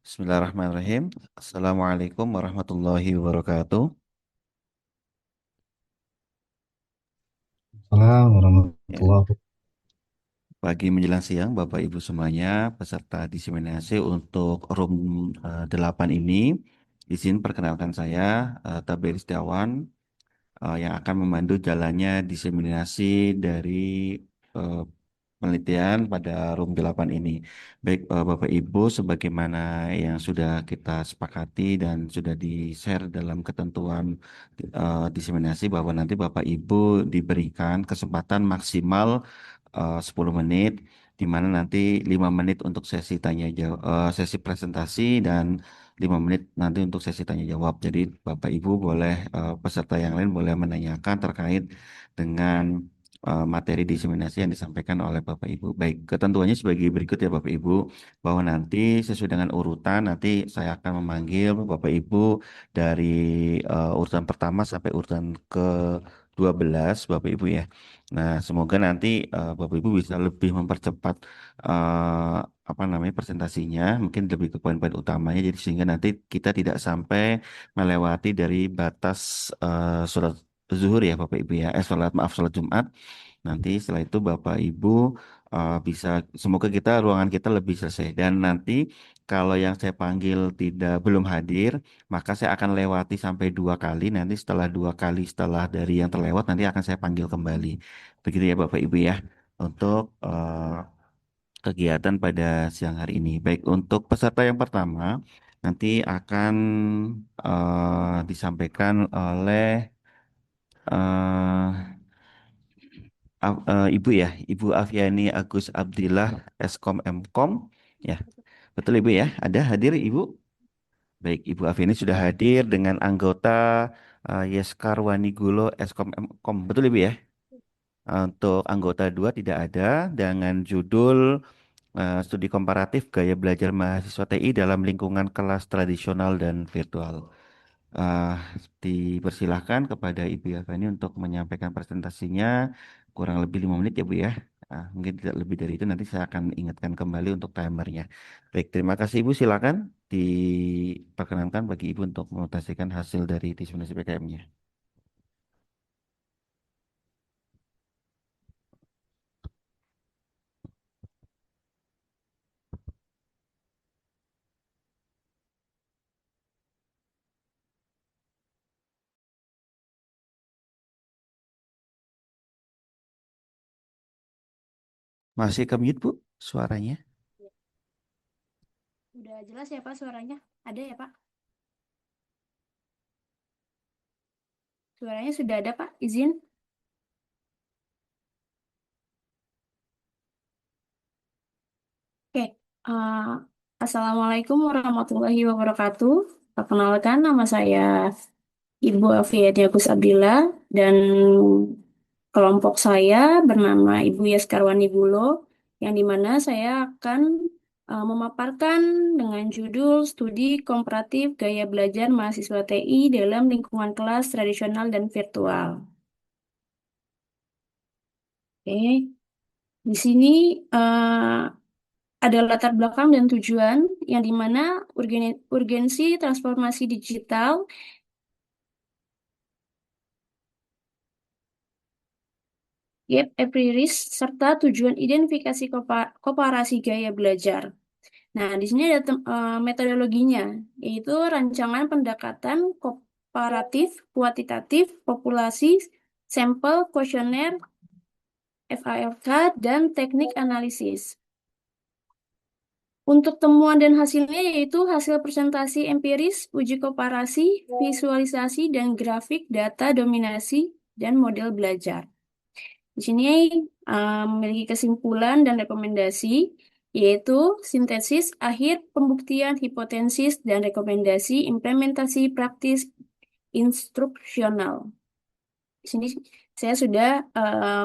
Bismillahirrahmanirrahim. Assalamualaikum warahmatullahi wabarakatuh. Assalamualaikum Ya, warahmatullahi wabarakatuh. pagi menjelang siang, Bapak Ibu semuanya, peserta diseminasi untuk room 8 ini, izin perkenalkan saya, Tabir Setiawan, yang akan memandu jalannya diseminasi dari eh, penelitian pada room 8 ini. Baik, Bapak Ibu, sebagaimana yang sudah kita sepakati dan sudah di-share dalam ketentuan diseminasi bahwa nanti Bapak Ibu diberikan kesempatan maksimal 10 menit, di mana nanti 5 menit untuk sesi tanya jawab, sesi presentasi dan 5 menit nanti untuk sesi tanya jawab. Jadi Bapak Ibu boleh peserta yang lain boleh menanyakan terkait dengan materi diseminasi yang disampaikan oleh Bapak Ibu. Baik, ketentuannya sebagai berikut ya Bapak Ibu, bahwa nanti sesuai dengan urutan nanti saya akan memanggil Bapak Ibu dari urutan pertama sampai urutan ke 12 Bapak Ibu ya. Nah, semoga nanti Bapak Ibu bisa lebih mempercepat eh, apa namanya presentasinya, mungkin lebih ke poin-poin utamanya, jadi sehingga nanti kita tidak sampai melewati dari batas sholat zuhur ya Bapak Ibu ya, sholat Jumat. Nanti setelah itu Bapak Ibu bisa, semoga ruangan kita lebih selesai. Dan nanti kalau yang saya panggil belum hadir, maka saya akan lewati sampai 2 kali. Nanti setelah 2 kali setelah dari yang terlewat, nanti akan saya panggil kembali. Begitu ya Bapak Ibu ya, untuk kegiatan pada siang hari ini. Baik, untuk peserta yang pertama nanti akan disampaikan oleh eh, Ibu ya, Ibu Afiani Agus Abdillah Eskom Mkom. Ya, betul Ibu ya, ada hadir Ibu. Baik, Ibu Afiani sudah hadir dengan anggota Yeskar Wanigulo Eskom Mkom. Betul Ibu ya. Untuk anggota dua tidak ada dengan judul studi komparatif gaya belajar mahasiswa TI dalam lingkungan kelas tradisional dan virtual. Ah, Dipersilahkan kepada Ibu Yafani untuk menyampaikan presentasinya kurang lebih 5 menit ya Bu ya. Mungkin tidak lebih dari itu nanti saya akan ingatkan kembali untuk timernya. Baik, terima kasih Ibu. Silakan diperkenankan bagi Ibu untuk menotasikan hasil dari diseminasi PKM-nya. Masih ke mute Bu suaranya? Udah jelas ya Pak suaranya? Ada ya Pak? Suaranya sudah ada Pak? Izin? Oke. Eh, Assalamualaikum warahmatullahi wabarakatuh. Perkenalkan nama saya Ibu Afiatia Gus Abdillah dan kelompok saya bernama Ibu Yaskarwani Bulo yang dimana saya akan memaparkan dengan judul Studi Komparatif Gaya Belajar Mahasiswa TI dalam Lingkungan Kelas Tradisional dan Virtual. Oke. Di sini ada latar belakang dan tujuan yang dimana urgensi transformasi digital, gap empiris, serta tujuan identifikasi komparasi gaya belajar. Nah, di sini ada metodologinya, yaitu rancangan pendekatan komparatif, kuantitatif, populasi, sampel, kuesioner, FALK, dan teknik analisis. Untuk temuan dan hasilnya yaitu hasil presentasi empiris, uji komparasi, visualisasi, dan grafik data dominasi dan model belajar. Di sini memiliki kesimpulan dan rekomendasi, yaitu sintesis, akhir, pembuktian, hipotesis, dan rekomendasi implementasi praktis instruksional. Di sini saya sudah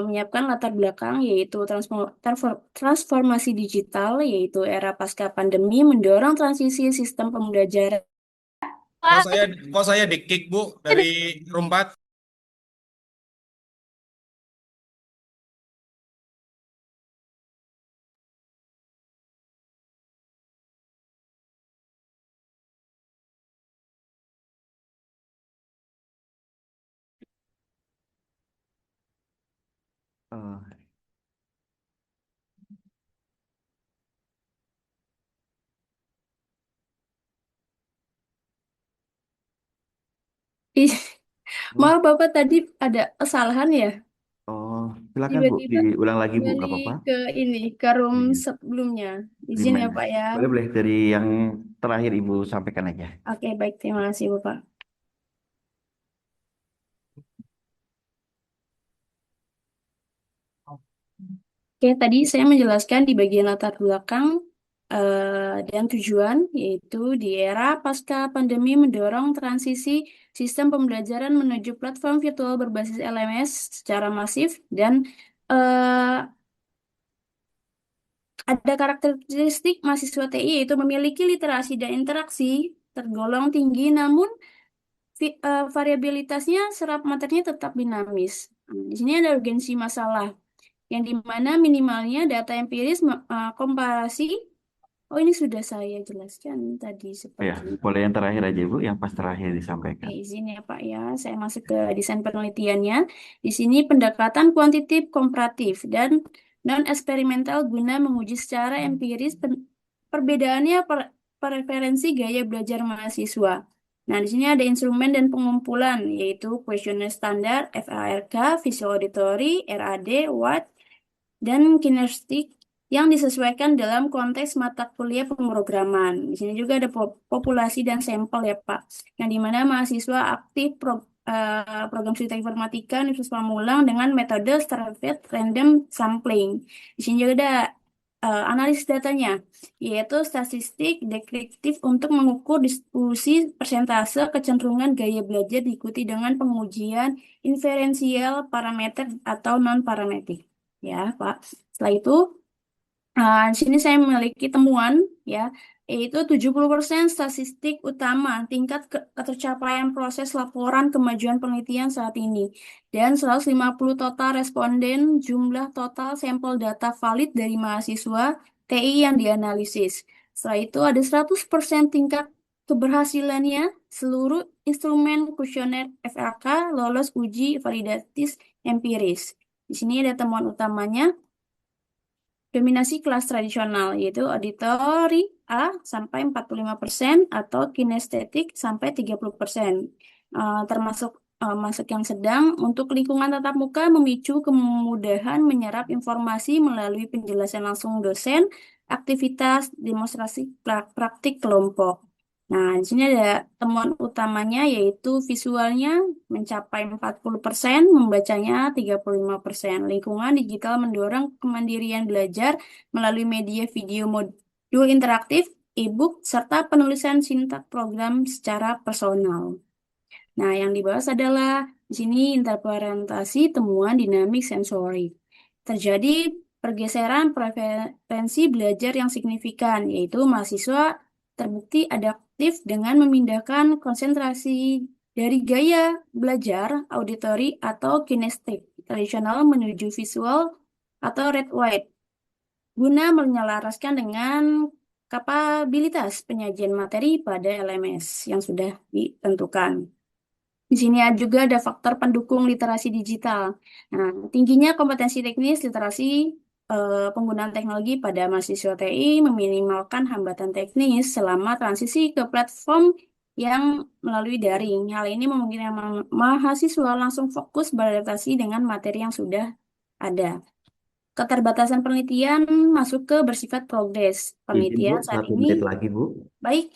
menyiapkan latar belakang yaitu transformasi digital yaitu era pasca pandemi mendorong transisi sistem pembelajaran. Kok saya di-kick, Bu, dari room 4? Eh, Ih, Bu, maaf Bapak tadi ada kesalahan ya? oh, silakan Bu, Tiba-tiba diulang lagi Bu, kembali nggak apa-apa. ke ini, ke room Iya. sebelumnya. Izin ya Gimana? Pak ya. Boleh boleh dari yang terakhir Ibu sampaikan aja. Oke, baik. Terima kasih Bapak. Oke, tadi saya menjelaskan di bagian latar belakang dan tujuan, yaitu di era pasca pandemi mendorong transisi sistem pembelajaran menuju platform virtual berbasis LMS secara masif dan eh, ada karakteristik mahasiswa TI yaitu memiliki literasi dan interaksi tergolong tinggi, namun variabilitasnya serap materinya tetap dinamis. Di sini ada urgensi masalah yang dimana minimalnya data empiris komparasi. Oh, ini sudah saya jelaskan tadi Ya, seperti. boleh yang terakhir aja Bu, yang pas terakhir Oke, disampaikan. izin ya Pak ya, saya masuk ke desain penelitiannya. Di sini pendekatan kuantitatif komparatif dan non-eksperimental guna menguji secara empiris perbedaannya preferensi gaya belajar mahasiswa. Nah, di sini ada instrumen dan pengumpulan, yaitu kuesioner standar, FARK, visual auditory, RAD, WAT, dan kinestik yang disesuaikan dalam konteks mata kuliah pemrograman. Di sini juga ada populasi dan sampel ya Pak, yang dimana mahasiswa aktif program studi informatika Universitas Pamulang dengan metode stratified random sampling. Di sini juga ada analisis datanya, yaitu statistik deskriptif untuk mengukur distribusi persentase kecenderungan gaya belajar diikuti dengan pengujian inferensial parameter atau non-parametrik. Ya, Pak. Setelah itu, di sini saya memiliki temuan, ya, yaitu 70% statistik utama tingkat ketercapaian proses laporan kemajuan penelitian saat ini. Dan 150 total responden jumlah total sampel data valid dari mahasiswa TI yang dianalisis. Setelah itu ada 100% tingkat keberhasilannya seluruh instrumen kuesioner FRK lolos uji validatis empiris. Di sini ada temuan utamanya. Dominasi kelas tradisional yaitu auditori A sampai 45% atau kinestetik sampai 30%. Termasuk masuk yang sedang untuk lingkungan tatap muka memicu kemudahan menyerap informasi melalui penjelasan langsung dosen, aktivitas demonstrasi praktik kelompok. Nah, di sini ada temuan utamanya yaitu visualnya mencapai 40%, membacanya 35%. Lingkungan digital mendorong kemandirian belajar melalui media video modul interaktif, e-book, serta penulisan sintak program secara personal. Nah, yang dibahas adalah di sini interpretasi temuan dinamik sensori. Terjadi pergeseran preferensi belajar yang signifikan, yaitu mahasiswa terbukti adaptif dengan memindahkan konsentrasi dari gaya belajar auditori atau kinestik tradisional menuju visual atau red white guna menyelaraskan dengan kapabilitas penyajian materi pada LMS yang sudah ditentukan. Di sini juga ada faktor pendukung literasi digital. Nah, tingginya kompetensi teknis literasi penggunaan teknologi pada mahasiswa TI meminimalkan hambatan teknis selama transisi ke platform yang melalui daring. Hal ini memungkinkan mahasiswa langsung fokus beradaptasi dengan materi yang sudah ada. Keterbatasan penelitian masuk ke bersifat progres. Izin Bu, Penelitian saat satu ini menit lagi Bu. baik,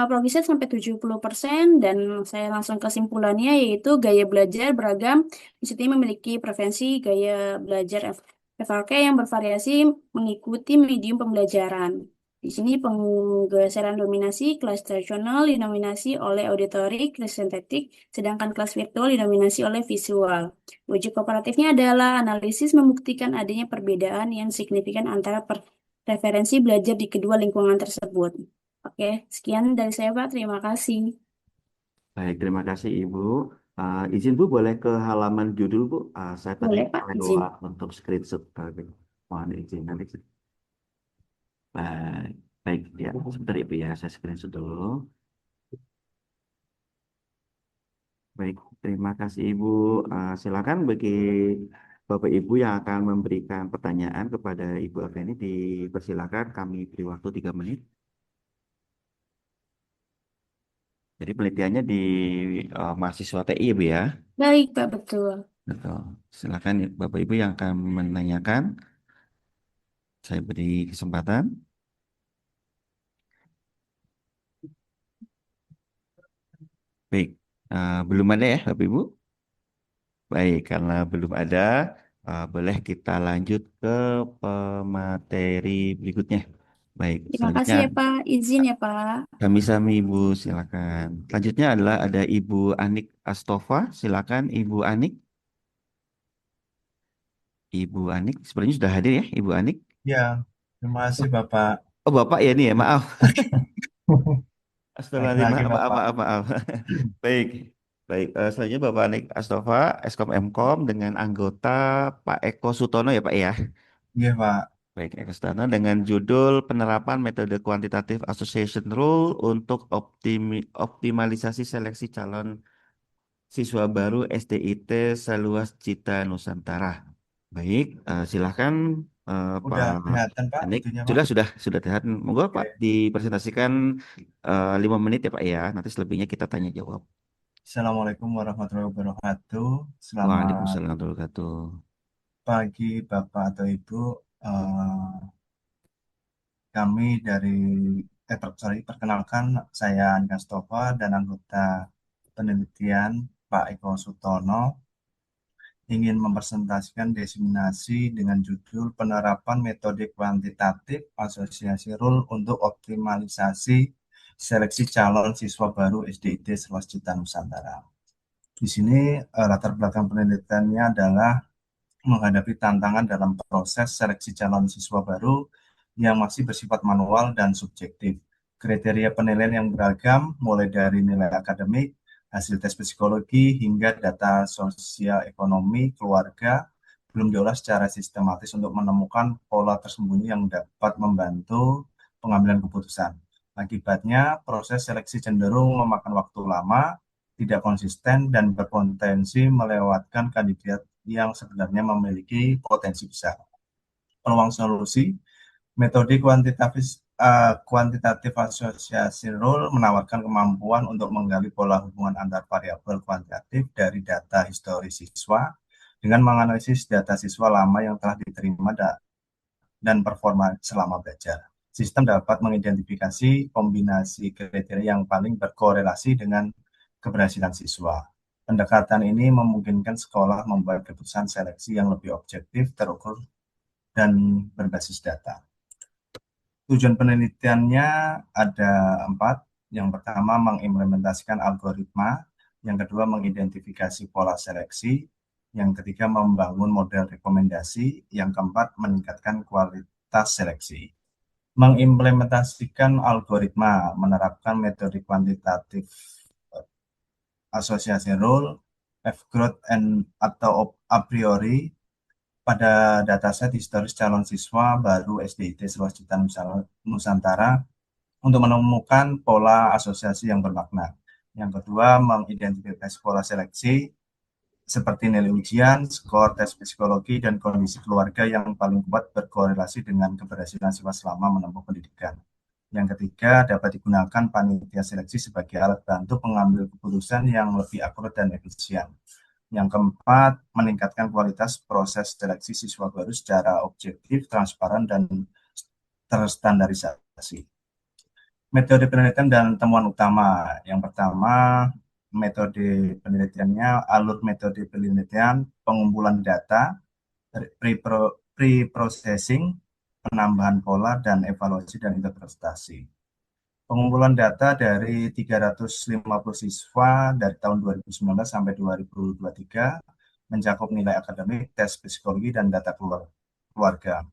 progresnya sampai 70% dan saya langsung kesimpulannya yaitu gaya belajar beragam. Di sini memiliki preferensi gaya belajar FRK yang bervariasi mengikuti medium pembelajaran. Di sini penggeseran dominasi kelas tradisional didominasi oleh auditory, kelas sintetik, sedangkan kelas virtual didominasi oleh visual. Uji kooperatifnya adalah analisis membuktikan adanya perbedaan yang signifikan antara referensi belajar di kedua lingkungan tersebut. Oke, sekian dari saya, Pak. Terima kasih. Baik, terima kasih Ibu. Izin Bu, boleh ke halaman judul Bu. Saya tadi Boleh, Pak, izin. lewat untuk screenshot. Mohon izin nanti. Baik, baik ya. Sebentar Ibu ya, saya screenshot dulu. Baik, terima kasih Ibu. Silakan bagi Bapak Ibu yang akan memberikan pertanyaan kepada Ibu Afeni, dipersilakan kami beri waktu 3 menit. Jadi penelitiannya di mahasiswa TI, ya, Bu ya. Baik, Pak, betul. Betul. Silakan ya, Bapak Ibu yang akan menanyakan, saya beri kesempatan. Baik, belum ada ya Bapak Ibu? Baik, karena belum ada, boleh kita lanjut ke pemateri berikutnya. Baik, Terima selanjutnya kasih ya, Pak. Izin ya, Pak. kami sami Ibu, silakan. Selanjutnya adalah ada Ibu Anik Astofa, silakan Ibu Anik. Ibu Anik, sebenarnya sudah hadir ya Ibu Anik? Ya, terima kasih Bapak. Oh Bapak ya nih ya, maaf. Astagfirullahaladzim, Lagi-lagi maaf, maaf, Bapak. maaf, maaf. Baik, baik. Selanjutnya Bapak Anik Astofa, Eskom Mkom dengan anggota Pak Eko Sutono ya Pak ya. Iya Pak. Baik, Eko Sutono dengan judul penerapan metode kuantitatif association rule untuk optimalisasi seleksi calon siswa baru SDIT seluas Cita Nusantara. Baik, silahkan Pak Udah kelihatan Pak Anik. itunya Pak. Sudah terlihat. Monggo Pak Oke. dipresentasikan 5 menit ya Pak ya. Nanti selebihnya kita tanya jawab. Assalamualaikum warahmatullahi wabarakatuh. Selamat Waalaikumsalam warahmatullahi wabarakatuh. pagi Bapak atau Ibu. Kami dari perkenalkan saya Anja Stofa dan anggota penelitian Pak Eko Sutono ingin mempresentasikan diseminasi dengan judul penerapan metode kuantitatif asosiasi rule untuk optimalisasi seleksi calon siswa baru SDIT seluas Cita Nusantara. Di sini latar belakang penelitiannya adalah menghadapi tantangan dalam proses seleksi calon siswa baru yang masih bersifat manual dan subjektif. Kriteria penilaian yang beragam, mulai dari nilai akademik, hasil tes psikologi, hingga data sosial ekonomi keluarga, belum diolah secara sistematis untuk menemukan pola tersembunyi yang dapat membantu pengambilan keputusan. Akibatnya, proses seleksi cenderung memakan waktu lama, tidak konsisten, dan berpotensi melewatkan kandidat yang sebenarnya memiliki potensi besar. Peluang solusi, metode kuantitatif asosiasi rule menawarkan kemampuan untuk menggali pola hubungan antar variabel kuantitatif dari data histori siswa dengan menganalisis data siswa lama yang telah diterima dan performa selama belajar. Sistem dapat mengidentifikasi kombinasi kriteria yang paling berkorelasi dengan keberhasilan siswa. Pendekatan ini memungkinkan sekolah membuat keputusan seleksi yang lebih objektif, terukur, dan berbasis data. Tujuan penelitiannya ada 4. Yang pertama, mengimplementasikan algoritma. Yang kedua, mengidentifikasi pola seleksi. Yang ketiga, membangun model rekomendasi. Yang keempat, meningkatkan kualitas seleksi. Mengimplementasikan algoritma, menerapkan metode kuantitatif asosiasi rule, F-growth atau a priori pada dataset historis calon siswa baru SDIT seluas Cita Nusantara untuk menemukan pola asosiasi yang bermakna. Yang kedua, mengidentifikasi pola seleksi seperti nilai ujian, skor tes psikologi, dan kondisi keluarga yang paling kuat berkorelasi dengan keberhasilan siswa selama menempuh pendidikan. Yang ketiga, dapat digunakan panitia seleksi sebagai alat bantu pengambil keputusan yang lebih akurat dan efisien. Yang keempat, meningkatkan kualitas proses seleksi siswa baru secara objektif, transparan, dan terstandarisasi. Metode penelitian dan temuan utama. Yang pertama, metode penelitiannya, alur metode penelitian, pengumpulan data, pre-processing, penambahan pola, dan evaluasi dan interpretasi. Pengumpulan data dari 350 siswa dari tahun 2019 sampai 2023 mencakup nilai akademik, tes psikologi, dan data keluarga.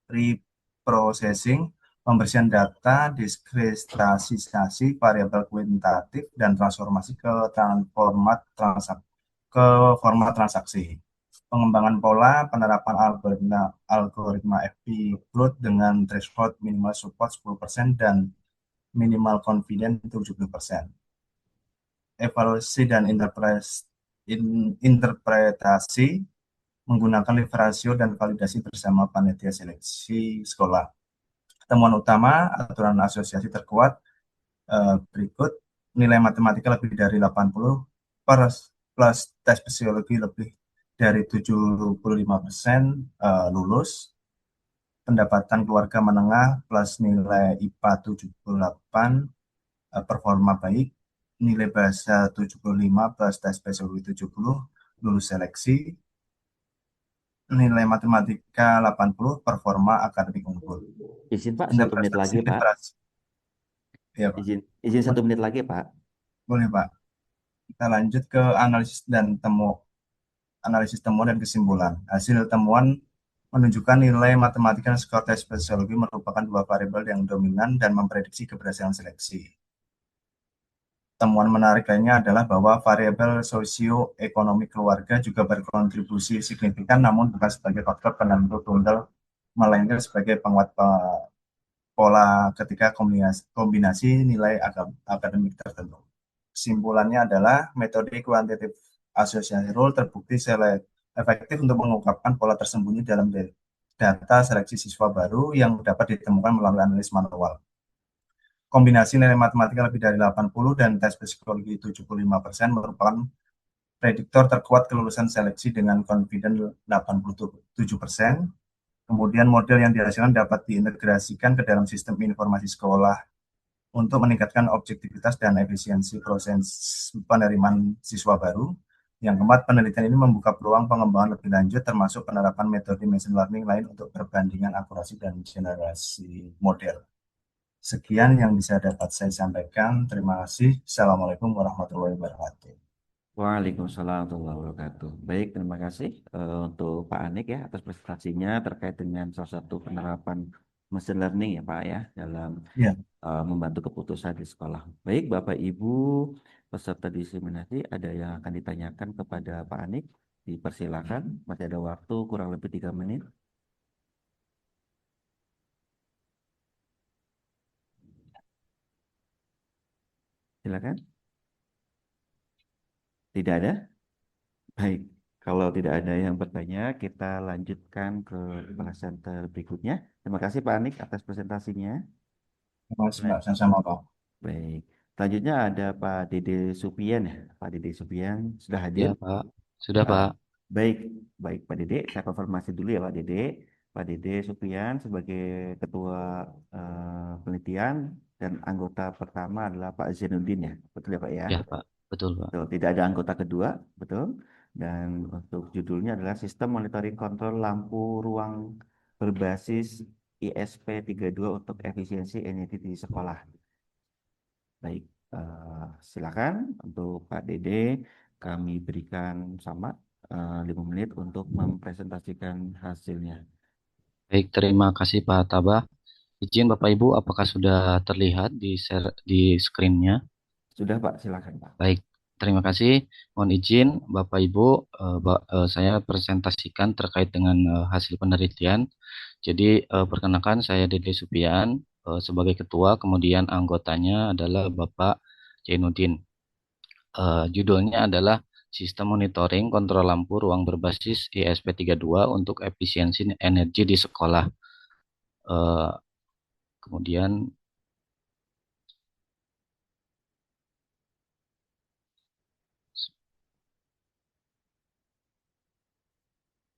Pre-processing, pembersihan data, diskretisasi variabel kuantitatif, dan transformasi ke format transaksi. Pengembangan pola, penerapan algoritma FP-Growth dengan threshold minimal support 10% dan minimal confidence 70%. Evaluasi dan interpretasi, menggunakan lift ratio dan validasi bersama panitia seleksi sekolah. Temuan utama aturan asosiasi terkuat berikut: nilai matematika lebih dari 80 plus tes psikologi lebih dari 75% lulus, pendapatan keluarga menengah plus nilai IPA 78 performa baik, nilai bahasa 75 plus tes psikologi 70 lulus seleksi, nilai matematika 80 performa akademik unggul. Izin Pak, Indeks 1 menit prestasi lagi Pak. literasi. Ya, Pak. Izin 1 menit lagi Pak. Boleh, Pak. Kita lanjut ke analisis temuan dan kesimpulan. Hasil temuan menunjukkan nilai matematika dan skor tes psikologi merupakan dua variabel yang dominan dan memprediksi keberhasilan seleksi. Temuan menarik lainnya adalah bahwa variabel sosioekonomi keluarga juga berkontribusi signifikan, namun bukan sebagai faktor penentu tunggal, melainkan sebagai penguat pola ketika kombinasi nilai akademik tertentu. Kesimpulannya adalah metode kuantitatif association rule terbukti efektif untuk mengungkapkan pola tersembunyi dalam data seleksi siswa baru yang dapat ditemukan melalui analis manual. Kombinasi nilai matematika lebih dari 80 dan tes psikologi 75% merupakan prediktor terkuat kelulusan seleksi dengan confident 87%. Kemudian model yang dihasilkan dapat diintegrasikan ke dalam sistem informasi sekolah untuk meningkatkan objektivitas dan efisiensi proses penerimaan siswa baru. Yang keempat, penelitian ini membuka peluang pengembangan lebih lanjut termasuk penerapan metode machine learning lain untuk perbandingan akurasi dan generasi model. Sekian yang bisa dapat saya sampaikan. Terima kasih. Assalamualaikum warahmatullahi wabarakatuh. Waalaikumsalam warahmatullahi wabarakatuh. Baik, terima kasih untuk Pak Anik ya atas presentasinya terkait dengan salah satu penerapan machine learning ya Pak ya dalam Ya, membantu keputusan di sekolah. Baik, Bapak Ibu peserta diseminasi, ada yang akan ditanyakan kepada Pak Anik? Dipersilakan, masih ada waktu kurang lebih 3 menit. Silakan. Tidak ada? Baik, kalau tidak ada yang bertanya, kita lanjutkan ke presenter berikutnya. Terima kasih Pak Anik atas presentasinya. terima kasih Mbak. Sama-sama Pak. Baik, selanjutnya ada Pak Dede Supian ya. Pak Dede Supian sudah hadir. Ya, Pak. Sudah, Uh, Pak. baik, baik Pak Dede. Saya konfirmasi dulu ya Pak Dede. Pak Dede Supian sebagai Ketua Penelitian dan anggota pertama adalah Pak Zainuddin ya. Betul ya Pak ya? Ya, Pak. Betul, Pak. Betul, tidak ada anggota kedua, betul. Dan untuk judulnya adalah Sistem Monitoring Kontrol Lampu Ruang Berbasis ISP32 untuk Efisiensi Energi di Sekolah. Baik, silakan untuk Pak Dede, kami berikan sama 5 menit untuk mempresentasikan hasilnya. Baik, terima kasih Pak Tabah. Izin Bapak Ibu, apakah sudah terlihat di screen-nya? Sudah Pak, silakan Pak. Baik, terima kasih. Mohon izin Bapak Ibu, saya presentasikan terkait dengan hasil penelitian. Jadi, perkenalkan saya Dede Supian sebagai ketua, kemudian anggotanya adalah Bapak Jainuddin. Judulnya adalah Sistem Monitoring Kontrol Lampu Ruang Berbasis ISP32 untuk Efisiensi Energi di Sekolah. Kemudian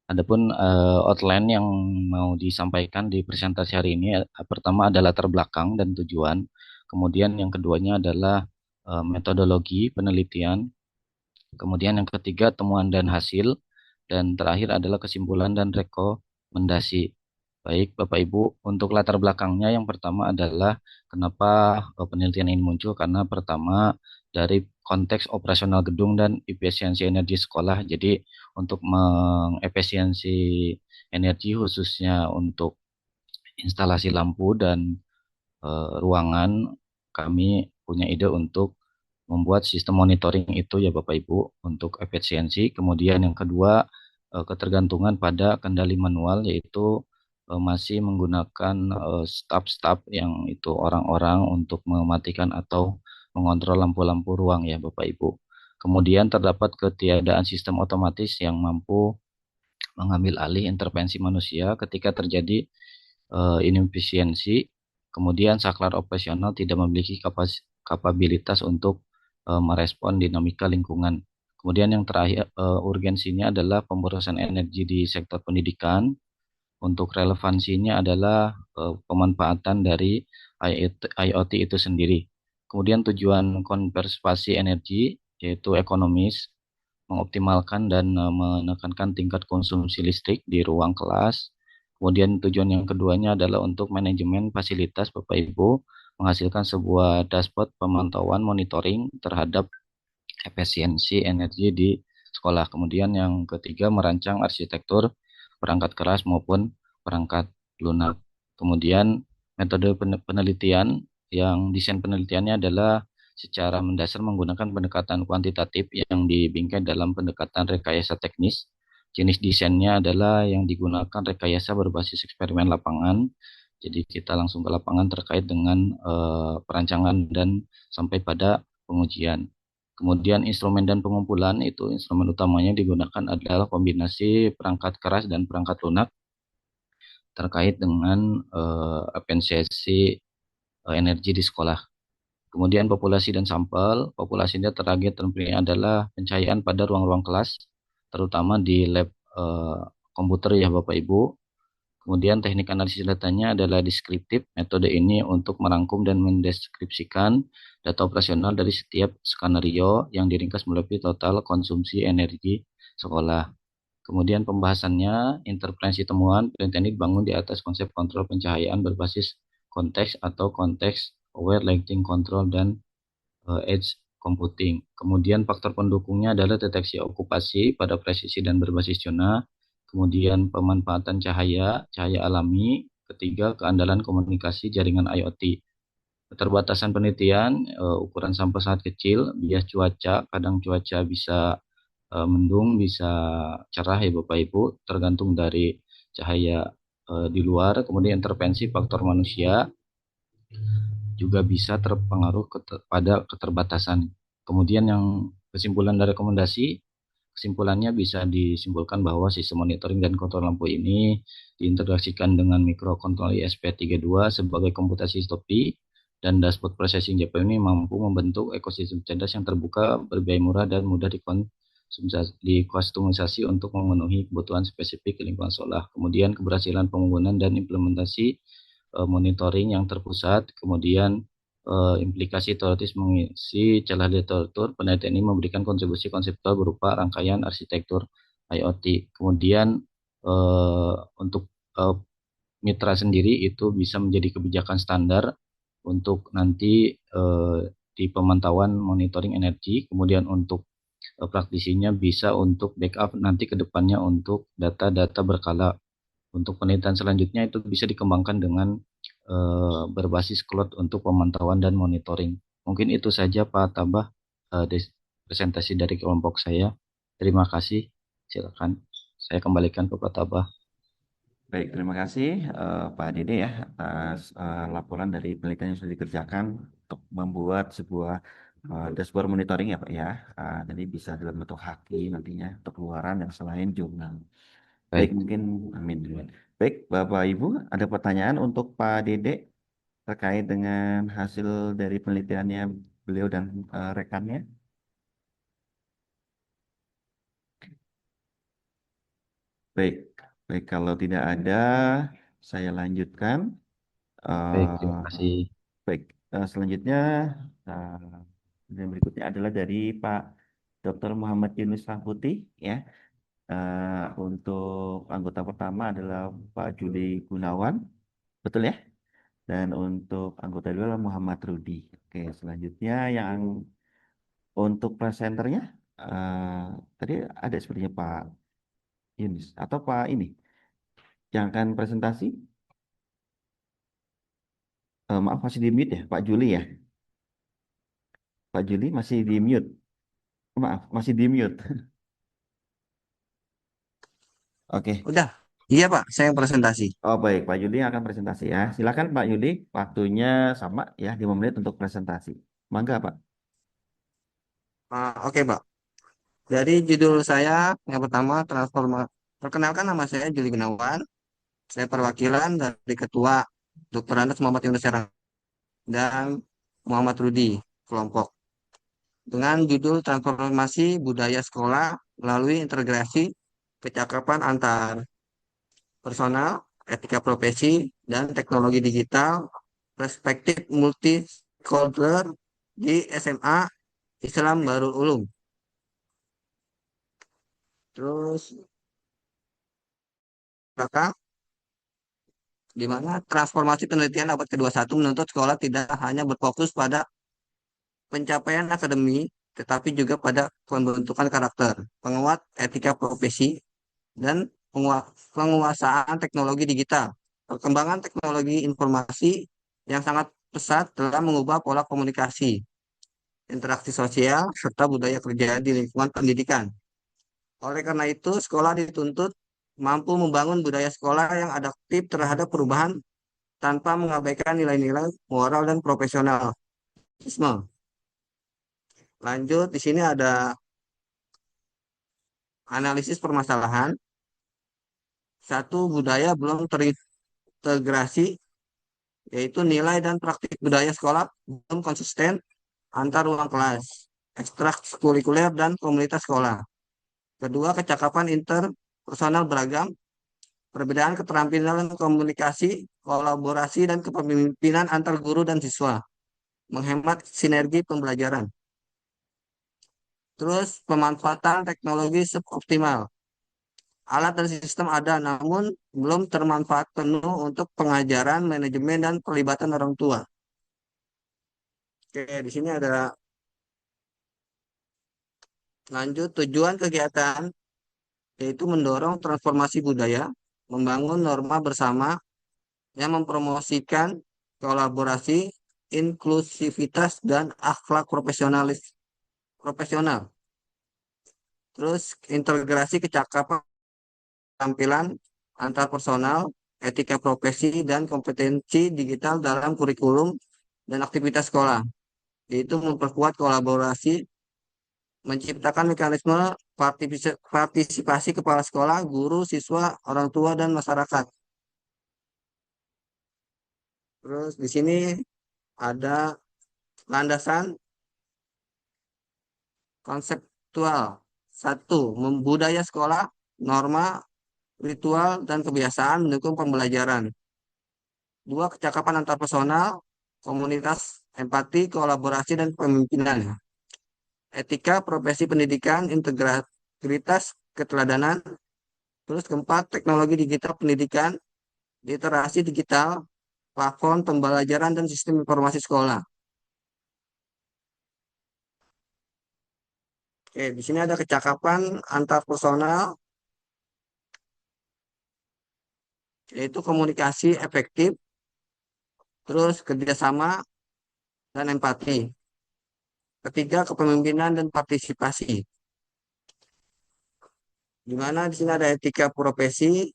adapun outline yang mau disampaikan di presentasi hari ini, pertama adalah latar belakang dan tujuan. Kemudian yang keduanya adalah metodologi penelitian. Kemudian yang ketiga temuan dan hasil. Dan terakhir adalah kesimpulan dan rekomendasi. Baik, Bapak Ibu, untuk latar belakangnya yang pertama adalah kenapa penelitian ini muncul, karena pertama dari konteks operasional gedung dan efisiensi energi sekolah. Jadi untuk mengefisiensi energi khususnya untuk instalasi lampu dan ruangan, kami punya ide untuk membuat sistem monitoring itu ya Bapak Ibu untuk efisiensi. Kemudian yang kedua, ketergantungan pada kendali manual, yaitu masih menggunakan staf-staf yang itu orang-orang untuk mematikan atau mengontrol lampu-lampu ruang ya Bapak Ibu. Kemudian terdapat ketiadaan sistem otomatis yang mampu mengambil alih intervensi manusia ketika terjadi inefisiensi, kemudian saklar operasional tidak memiliki kapabilitas untuk merespon dinamika lingkungan. Kemudian yang terakhir, urgensinya adalah pemborosan energi di sektor pendidikan. Untuk relevansinya adalah pemanfaatan dari IoT itu sendiri. Kemudian tujuan konservasi energi yaitu ekonomis, mengoptimalkan dan menekankan tingkat konsumsi listrik di ruang kelas. Kemudian tujuan yang keduanya adalah untuk manajemen fasilitas Bapak Ibu, menghasilkan sebuah dashboard pemantauan monitoring terhadap efisiensi energi di sekolah. Kemudian yang ketiga merancang arsitektur perangkat keras maupun perangkat lunak. Kemudian metode penelitian yang desain penelitiannya adalah secara mendasar menggunakan pendekatan kuantitatif yang dibingkai dalam pendekatan rekayasa teknis. Jenis desainnya adalah yang digunakan rekayasa berbasis eksperimen lapangan. Jadi kita langsung ke lapangan terkait dengan perancangan dan sampai pada pengujian. Kemudian instrumen dan pengumpulan itu instrumen utamanya digunakan adalah kombinasi perangkat keras dan perangkat lunak terkait dengan efisiensi energi di sekolah. Kemudian populasi dan sampel, populasinya target tentunya adalah pencahayaan pada ruang-ruang kelas, terutama di lab komputer ya Bapak Ibu. Kemudian teknik analisis datanya adalah deskriptif. Metode ini untuk merangkum dan mendeskripsikan data operasional dari setiap skenario yang diringkas melalui total konsumsi energi sekolah. Kemudian pembahasannya, interferensi temuan, penelitian ini dibangun di atas konsep kontrol pencahayaan berbasis konteks atau konteks aware lighting control dan edge computing. Kemudian faktor pendukungnya adalah deteksi okupasi pada presisi dan berbasis zona. Kemudian pemanfaatan cahaya alami. Ketiga, keandalan komunikasi jaringan IoT. Keterbatasan penelitian, ukuran sampel sangat kecil, bias cuaca, kadang cuaca bisa mendung, bisa cerah ya Bapak Ibu, tergantung dari cahaya di luar. Kemudian intervensi faktor manusia juga bisa terpengaruh pada keterbatasan. Kemudian yang kesimpulan dari rekomendasi, kesimpulannya bisa disimpulkan bahwa sistem monitoring dan kontrol lampu ini diintegrasikan dengan mikrokontroller ESP32 sebagai komputasi stopi dan dashboard processing JPM ini mampu membentuk ekosistem cerdas yang terbuka, berbiaya murah dan mudah dikustomisasi untuk memenuhi kebutuhan spesifik lingkungan sekolah. Kemudian keberhasilan pembangunan dan implementasi monitoring yang terpusat, kemudian implikasi teoritis mengisi celah literatur, penelitian ini memberikan kontribusi konseptual berupa rangkaian arsitektur IoT. Kemudian untuk mitra sendiri itu bisa menjadi kebijakan standar untuk nanti di pemantauan monitoring energi. Kemudian untuk praktisinya bisa untuk backup nanti ke depannya untuk data-data berkala. Untuk penelitian selanjutnya itu bisa dikembangkan dengan berbasis cloud untuk pemantauan dan monitoring. Mungkin itu saja Pak Tabah presentasi dari kelompok saya. Terima kasih. Silakan saya kembalikan ke Pak Tabah. Baik, terima kasih Pak Dede ya atas laporan dari penelitian yang sudah dikerjakan untuk membuat sebuah dashboard monitoring ya Pak ya. Jadi bisa dalam bentuk haki nantinya untuk keluaran dan selain jurnal. Baik, Baik, mungkin amin. Baik, Bapak Ibu, ada pertanyaan untuk Pak Dede terkait dengan hasil dari penelitiannya beliau dan rekannya? Baik, baik kalau tidak ada, saya lanjutkan. baik, terima Eh, kasih. baik, selanjutnya dan berikutnya adalah dari Pak Dr. Muhammad Yunus Rahputi ya. Untuk anggota pertama adalah Pak Juli Gunawan, betul ya? Dan untuk anggota kedua adalah Muhammad Rudi. Oke, selanjutnya yang untuk presenternya tadi ada sepertinya Pak Yunus atau Pak ini yang akan presentasi. Maaf masih di mute ya, Pak Juli ya. Pak Juli masih di mute. Maaf, masih di mute. Oke. Udah, iya Pak, saya yang presentasi. Oh baik, Pak Yudi akan presentasi ya. Silakan Pak Yudi, waktunya sama ya 5 menit untuk presentasi. Mangga Pak. Oke Pak, dari judul saya yang pertama Perkenalkan, nama saya Juli Gunawan. Saya perwakilan dari Ketua Dr. Andes Muhammad Yunus Serang dan Muhammad Rudi kelompok dengan judul Transformasi Budaya Sekolah melalui integrasi kecakapan antar personal, etika profesi, dan teknologi digital, perspektif multi stakeholder di SMA Islam Darul Ulum. Terus, maka di mana transformasi penelitian abad ke-21 menuntut sekolah tidak hanya berfokus pada pencapaian akademi, tetapi juga pada pembentukan karakter, penguat etika profesi, dan penguasaan teknologi digital. Perkembangan teknologi informasi yang sangat pesat telah mengubah pola komunikasi, interaksi sosial, serta budaya kerja di lingkungan pendidikan. Oleh karena itu, sekolah dituntut mampu membangun budaya sekolah yang adaptif terhadap perubahan tanpa mengabaikan nilai-nilai moral dan profesionalisme. Lanjut, di sini ada analisis permasalahan. Satu, budaya belum terintegrasi, yaitu nilai dan praktik budaya sekolah belum konsisten antar ruang kelas, ekstrakurikuler, dan komunitas sekolah. Kedua, kecakapan interpersonal beragam, perbedaan keterampilan komunikasi, kolaborasi, dan kepemimpinan antar guru dan siswa, menghemat sinergi pembelajaran. Terus, pemanfaatan teknologi suboptimal. Alat dan sistem ada, namun belum termanfaat penuh untuk pengajaran, manajemen, dan pelibatan orang tua. Oke, di sini ada lanjut tujuan kegiatan, yaitu mendorong transformasi budaya, membangun norma bersama yang mempromosikan kolaborasi, inklusivitas, dan akhlak profesional. Terus integrasi kecakapan tampilan antar personal, etika profesi, dan kompetensi digital dalam kurikulum dan aktivitas sekolah, yaitu memperkuat kolaborasi, menciptakan mekanisme partisipasi kepala sekolah, guru, siswa, orang tua, dan masyarakat. Terus di sini ada landasan konseptual. Satu, membudaya sekolah, norma, ritual, dan kebiasaan mendukung pembelajaran. Dua, kecakapan antar personal, komunitas, empati, kolaborasi, dan pemimpinan. Etika, profesi pendidikan, integritas, keteladanan. Terus keempat, teknologi digital pendidikan, literasi digital, platform pembelajaran, dan sistem informasi sekolah. Oke, di sini ada kecakapan antar personal, yaitu komunikasi efektif, terus kerjasama, dan empati. Ketiga, kepemimpinan dan partisipasi. Di mana di sini ada etika profesi.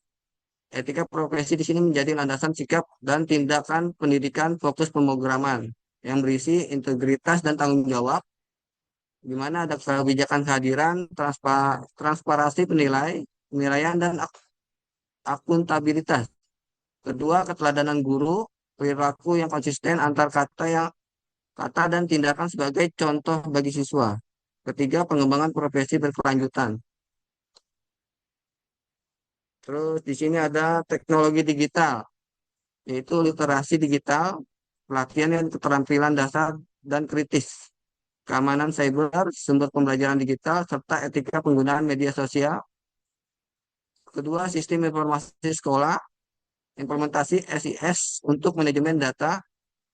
Etika profesi di sini menjadi landasan sikap dan tindakan pendidikan fokus pemrograman yang berisi integritas dan tanggung jawab, di mana ada kebijakan kehadiran, transparansi penilaian, dan akuntabilitas. Kedua, keteladanan guru, perilaku yang konsisten antar kata dan tindakan sebagai contoh bagi siswa. Ketiga, pengembangan profesi berkelanjutan. Terus di sini ada teknologi digital, yaitu literasi digital, pelatihan dan keterampilan dasar dan kritis, keamanan cyber, sumber pembelajaran digital, serta etika penggunaan media sosial. Kedua, sistem informasi sekolah, implementasi SIS untuk manajemen data,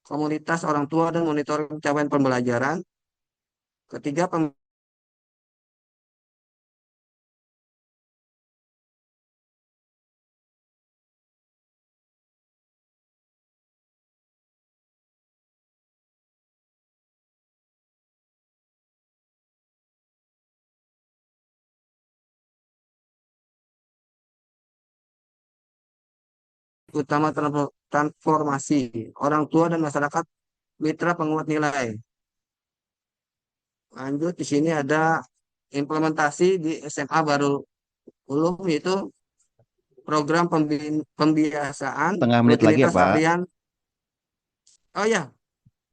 komunitas orang tua, dan monitoring capaian pembelajaran. Ketiga, utama transformasi orang tua dan masyarakat mitra penguat nilai. Lanjut, di sini ada implementasi di SMA Darul Ulum, yaitu program pembiasaan Setengah menit lagi ya rutinitas Pak. harian. Oh ya,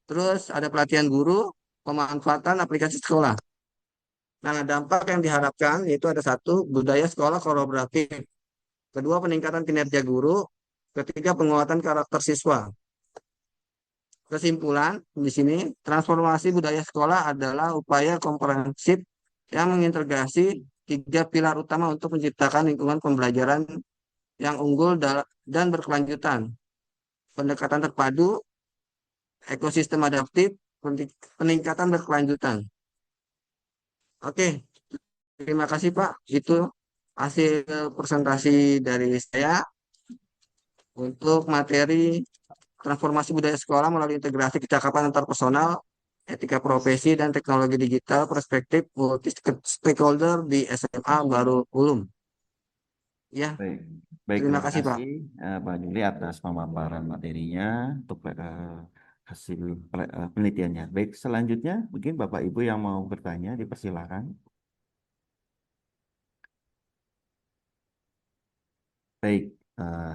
terus ada pelatihan guru, pemanfaatan aplikasi sekolah. Nah, dampak yang diharapkan yaitu ada satu, budaya sekolah kolaboratif. Kedua, peningkatan kinerja guru. Ketiga, penguatan karakter siswa. Kesimpulan di sini, transformasi budaya sekolah adalah upaya komprehensif yang mengintegrasi tiga pilar utama untuk menciptakan lingkungan pembelajaran yang unggul dan berkelanjutan. Pendekatan terpadu, ekosistem adaptif, peningkatan berkelanjutan. Oke, terima kasih Pak. Itu hasil presentasi dari saya untuk materi transformasi budaya sekolah melalui integrasi kecakapan antar personal, etika profesi, dan teknologi digital perspektif multi stakeholder di SMA Baru Ulum. Ya, Baik, baik terima terima kasih Pak. kasih Pak Juli atas pemaparan materinya untuk hasil penelitiannya. Baik, selanjutnya mungkin Bapak Ibu yang mau bertanya dipersilakan. Baik,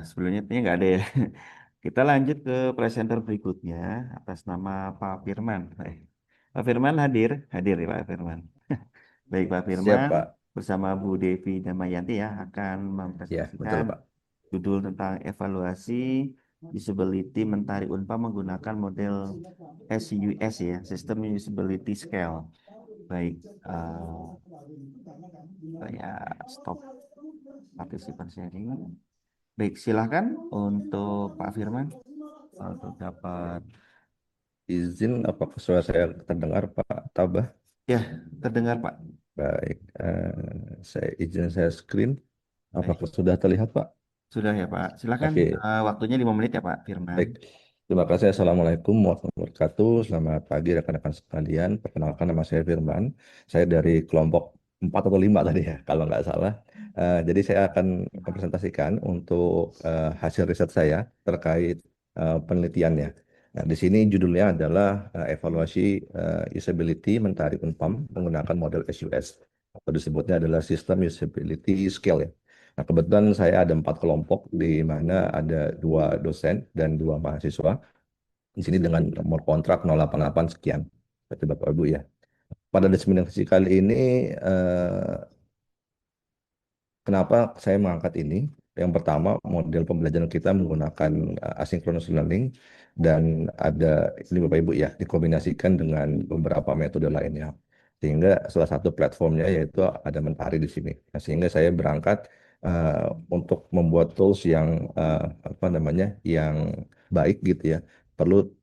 sebelumnya ini nggak ada ya. Kita lanjut ke presenter berikutnya atas nama Pak Firman. Pak Firman hadir, hadir ya Pak Firman. Baik Pak Siap, Firman Pak. bersama Bu Devi Damayanti ya akan Ya, betul, mempresentasikan Pak. judul tentang evaluasi usability Mentari Unpad menggunakan model SUS ya, System Usability Scale. Baik, saya stop participant sharing. Baik, silahkan untuk Pak Firman untuk dapat Izin apakah suara saya terdengar, Pak Tabah? ya terdengar Pak. Baik, saya izin saya screen. Baik, Apakah sudah terlihat, Pak? sudah ya Pak. Silahkan Oke, waktunya 5 menit ya Pak Firman. baik. Terima kasih. Assalamualaikum warahmatullahi wabarakatuh. Selamat pagi rekan-rekan sekalian. Perkenalkan nama saya Firman. Saya dari kelompok 4 atau 5 tadi ya, kalau nggak salah. Jadi saya akan mempresentasikan untuk hasil riset saya terkait penelitiannya. Nah, di sini judulnya adalah evaluasi usability Mentari Unpam menggunakan model SUS. Atau disebutnya adalah System Usability Scale ya. Nah, kebetulan saya ada 4 kelompok di mana ada 2 dosen dan 2 mahasiswa. Di sini dengan nomor kontrak 088 sekian. Berarti Bapak Ibu ya. Pada diseminasi kali ini, kenapa saya mengangkat ini? Yang pertama, model pembelajaran kita menggunakan asynchronous learning dan ada ini Bapak Ibu ya, dikombinasikan dengan beberapa metode lainnya. Sehingga salah satu platformnya yaitu ada Mentari di sini. Nah, sehingga saya berangkat untuk membuat tools yang apa namanya, yang baik gitu ya. Perlu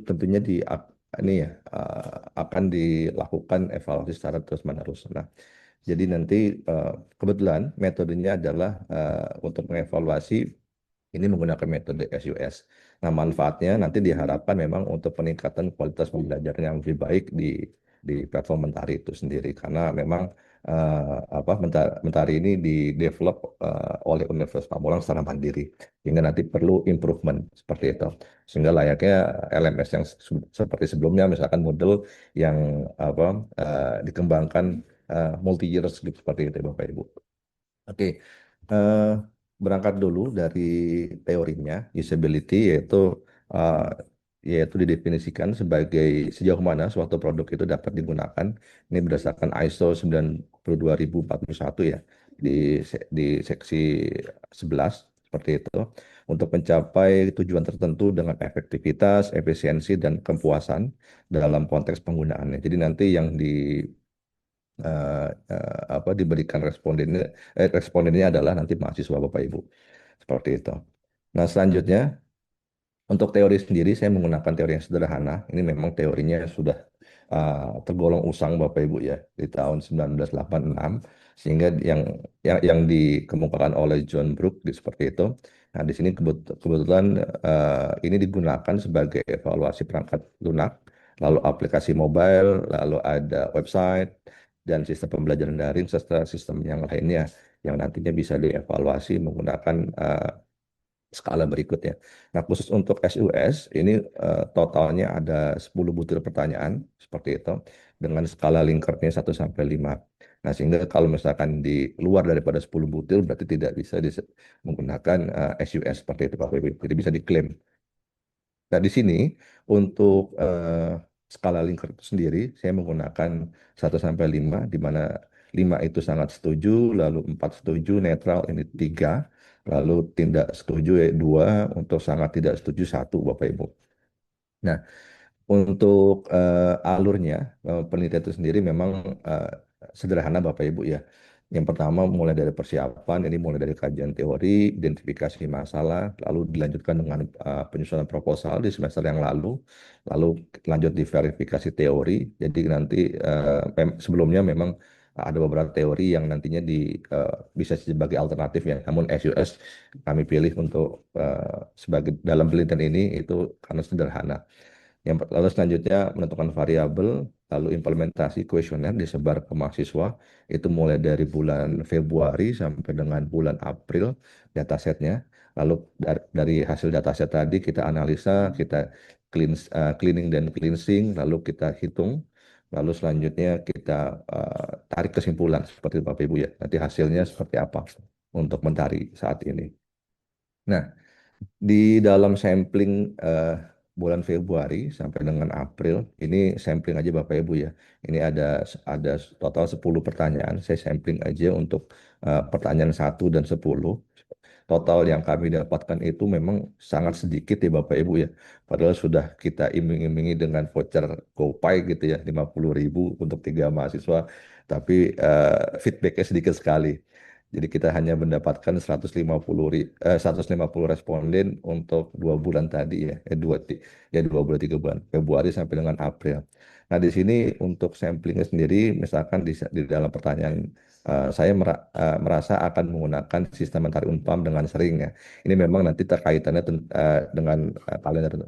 tentunya ini ya akan dilakukan evaluasi secara terus-menerus. Nah, jadi nanti kebetulan metodenya adalah untuk mengevaluasi ini menggunakan metode SUS. Nah, manfaatnya nanti diharapkan memang untuk peningkatan kualitas pembelajaran yang lebih baik di platform Mentari itu sendiri karena memang apa Mentari ini di-develop oleh Universitas Pamulang secara mandiri sehingga nanti perlu improvement seperti itu. Sehingga layaknya LMS yang seperti sebelumnya misalkan model yang apa dikembangkan multi years gitu seperti itu Bapak Ibu. Oke, eh, berangkat dulu dari teorinya usability eh, yaitu didefinisikan sebagai sejauh mana suatu produk itu dapat digunakan. Ini berdasarkan ISO 92041 ya di seksi 11 seperti itu untuk mencapai tujuan tertentu dengan efektivitas, efisiensi dan kepuasan dalam konteks penggunaannya. Jadi nanti yang apa diberikan respondennya adalah nanti mahasiswa Bapak Ibu seperti itu. Nah, selanjutnya untuk teori sendiri saya menggunakan teori yang sederhana. Ini memang teorinya sudah tergolong usang Bapak Ibu ya di tahun 1986 sehingga yang dikemukakan oleh John Brook seperti itu. Nah, di sini kebetulan ini digunakan sebagai evaluasi perangkat lunak, lalu aplikasi mobile, lalu ada website dan sistem pembelajaran daring serta sistem yang lainnya yang nantinya bisa dievaluasi menggunakan skala berikutnya. Nah, khusus untuk SUS ini totalnya ada 10 butir pertanyaan seperti itu dengan skala Likert-nya 1 sampai 5. Nah, sehingga kalau misalkan di luar daripada 10 butir berarti tidak bisa menggunakan SUS seperti itu Pak Ibu. Jadi bisa diklaim. Nah, di sini untuk skala Likert itu sendiri, saya menggunakan 1 sampai 5, di mana 5 itu sangat setuju, lalu 4 setuju, netral ini 3, lalu tidak setuju 2, untuk sangat tidak setuju 1, Bapak Ibu. Nah, untuk alurnya, penelitian itu sendiri memang eh, sederhana Bapak Ibu ya. Yang pertama mulai dari persiapan, ini mulai dari kajian teori, identifikasi masalah, lalu dilanjutkan dengan penyusunan proposal di semester yang lalu lanjut di verifikasi teori. Jadi nanti sebelumnya memang ada beberapa teori yang nantinya bisa sebagai alternatif ya. Namun SUS kami pilih untuk sebagai dalam penelitian ini itu karena sederhana. Lalu selanjutnya menentukan variabel, lalu implementasi kuesioner disebar ke mahasiswa, itu mulai dari bulan Februari sampai dengan bulan April datasetnya. Lalu dari hasil dataset tadi kita analisa, kita cleaning dan cleansing, lalu kita hitung, lalu selanjutnya kita tarik kesimpulan seperti itu Bapak Ibu ya. Nanti hasilnya seperti apa untuk mentari saat ini. Nah, di dalam sampling bulan Februari sampai dengan April, ini sampling aja Bapak Ibu ya. Ini ada total 10 pertanyaan. Saya sampling aja untuk pertanyaan 1 dan 10. Total yang kami dapatkan itu memang sangat sedikit ya Bapak Ibu ya. Padahal sudah kita iming-imingi dengan voucher GoPay gitu ya, 50.000 untuk 3 mahasiswa. Tapi feedbacknya sedikit sekali. Jadi kita hanya mendapatkan 150 responden untuk 2 bulan tadi ya, ya 2 bulan 3 bulan, Februari sampai dengan April. Nah di sini untuk samplingnya sendiri, misalkan di dalam pertanyaan saya merasa akan menggunakan sistem mentari Unpam dengan sering ya. Ini memang nanti terkaitannya dengan kalender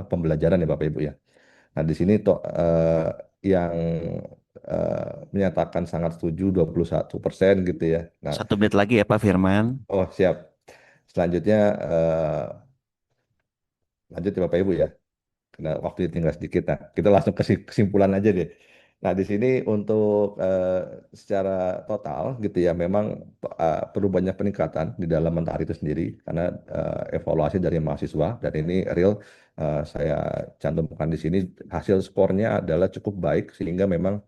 pembelajaran ya Bapak Ibu ya. Nah, di sini yang menyatakan sangat setuju 21% gitu ya. Nah, 1 menit lagi ya Pak Firman. oh siap. Selanjutnya lanjut ya Bapak Ibu ya. Karena waktu tinggal sedikit. Nah, kita langsung ke kesimpulan aja deh. Nah, di sini untuk secara total gitu ya, memang perlu banyak peningkatan di dalam mentari itu sendiri karena evaluasi dari mahasiswa dan ini real saya cantumkan di sini hasil skornya adalah cukup baik sehingga memang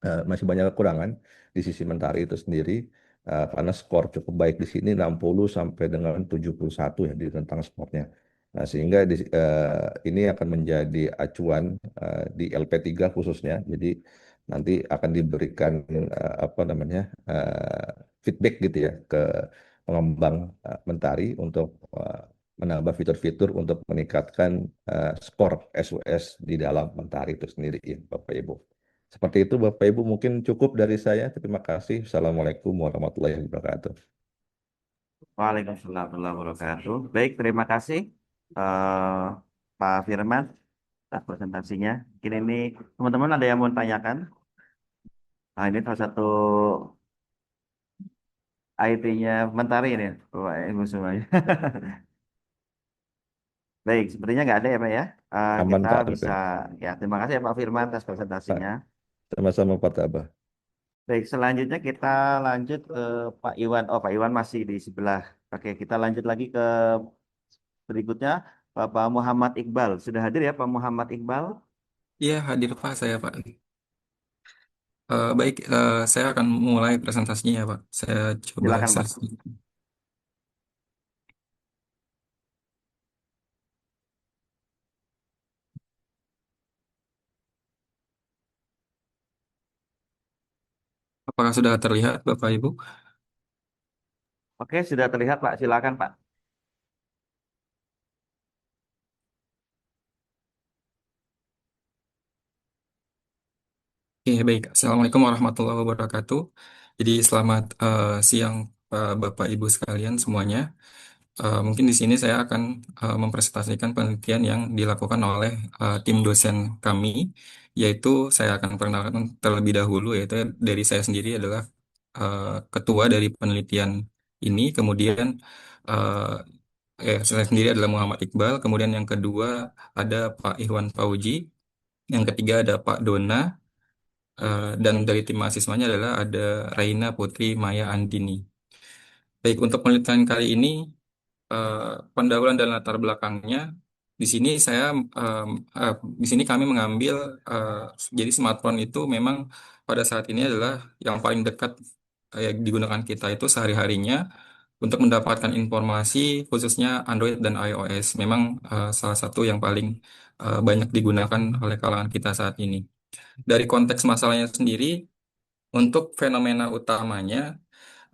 masih banyak kekurangan di sisi mentari itu sendiri karena skor cukup baik di sini 60 sampai dengan 71 ya di tentang skornya. Nah, sehingga ini akan menjadi acuan di LP3 khususnya. Jadi nanti akan diberikan apa namanya feedback gitu ya ke pengembang mentari untuk menambah fitur-fitur untuk meningkatkan skor SUS di dalam mentari itu sendiri ya Bapak Ibu. Seperti itu Bapak Ibu mungkin cukup dari saya. Terima kasih. Assalamualaikum warahmatullahi wabarakatuh. Waalaikumsalam warahmatullahi wabarakatuh. Baik, terima kasih eh, Pak Firman atas presentasinya. Mungkin ini teman-teman ada yang mau tanyakan? Nah, ini salah satu IT-nya Mentari ini, Bapak Ibu semuanya. Baik, sepertinya nggak ada ya Pak ya. Aman Kita Pak bisa, Arifin. ya terima kasih ya Pak Firman atas Pak, presentasinya. sama-sama Pak Tabah. Baik, selanjutnya kita lanjut ke Pak Iwan. Oh, Pak Iwan masih di sebelah. Oke, kita lanjut lagi ke berikutnya. Bapak Muhammad Iqbal. Sudah hadir ya Pak Muhammad Iqbal? Iya, hadir Pak, saya Pak. Baik, saya akan mulai presentasinya ya Pak. Saya coba Silakan Pak. share. Apakah sudah terlihat Bapak Ibu? Oke, sudah terlihat Pak. Silakan Pak. Oke, baik. Assalamualaikum warahmatullahi wabarakatuh. Jadi selamat siang Bapak Ibu sekalian semuanya. Mungkin di sini saya akan mempresentasikan penelitian yang dilakukan oleh tim dosen kami, yaitu saya akan perkenalkan terlebih dahulu, yaitu dari saya sendiri adalah ketua dari penelitian ini, kemudian saya sendiri adalah Muhammad Iqbal, kemudian yang kedua ada Pak Ikhwan Fauji, yang ketiga ada Pak Dona, dan dari tim mahasiswanya adalah ada Raina Putri Maya Andini. Baik, untuk penelitian kali ini eh, pendahuluan dan latar belakangnya di sini eh, di sini kami mengambil eh, jadi smartphone itu memang pada saat ini adalah yang paling dekat yang digunakan kita itu sehari-harinya untuk mendapatkan informasi khususnya Android dan iOS. Memang salah satu yang paling banyak digunakan oleh kalangan kita saat ini. Dari konteks masalahnya sendiri, untuk fenomena utamanya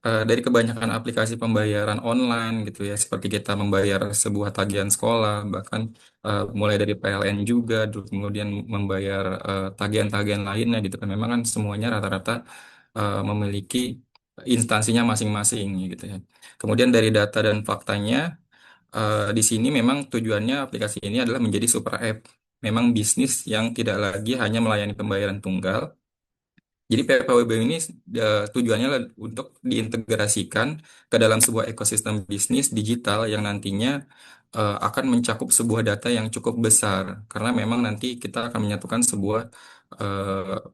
dari kebanyakan aplikasi pembayaran online gitu ya, seperti kita membayar sebuah tagihan sekolah, bahkan mulai dari PLN juga, kemudian membayar tagihan-tagihan lainnya gitu kan. Memang kan semuanya rata-rata memiliki instansinya masing-masing gitu ya. Kemudian dari data dan faktanya, di sini memang tujuannya aplikasi ini adalah menjadi super app. Memang bisnis yang tidak lagi hanya melayani pembayaran tunggal, jadi PPWB ini tujuannya untuk diintegrasikan ke dalam sebuah ekosistem bisnis digital yang nantinya akan mencakup sebuah data yang cukup besar. Karena memang nanti kita akan menyatukan sebuah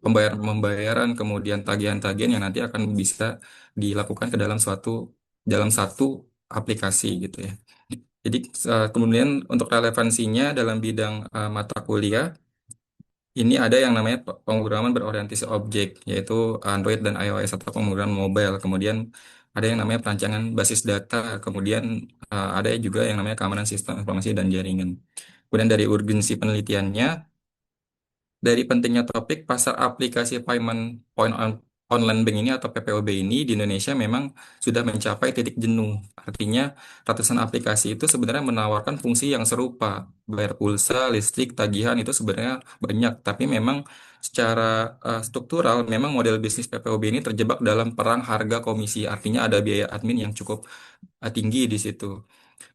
pembayaran, kemudian tagihan-tagihan yang nanti akan bisa dilakukan ke dalam satu aplikasi gitu ya. Jadi kemudian untuk relevansinya dalam bidang mata kuliah ini ada yang namanya pemrograman berorientasi objek, yaitu Android dan iOS atau pemrograman mobile. Kemudian ada yang namanya perancangan basis data. Kemudian ada juga yang namanya keamanan sistem informasi dan jaringan. Kemudian dari urgensi penelitiannya, dari pentingnya topik pasar aplikasi payment online bank ini atau PPOB ini di Indonesia memang sudah mencapai titik jenuh. Artinya ratusan aplikasi itu sebenarnya menawarkan fungsi yang serupa. Bayar pulsa, listrik, tagihan itu sebenarnya banyak. Tapi memang secara struktural memang model bisnis PPOB ini terjebak dalam perang harga komisi. Artinya ada biaya admin yang cukup tinggi di situ.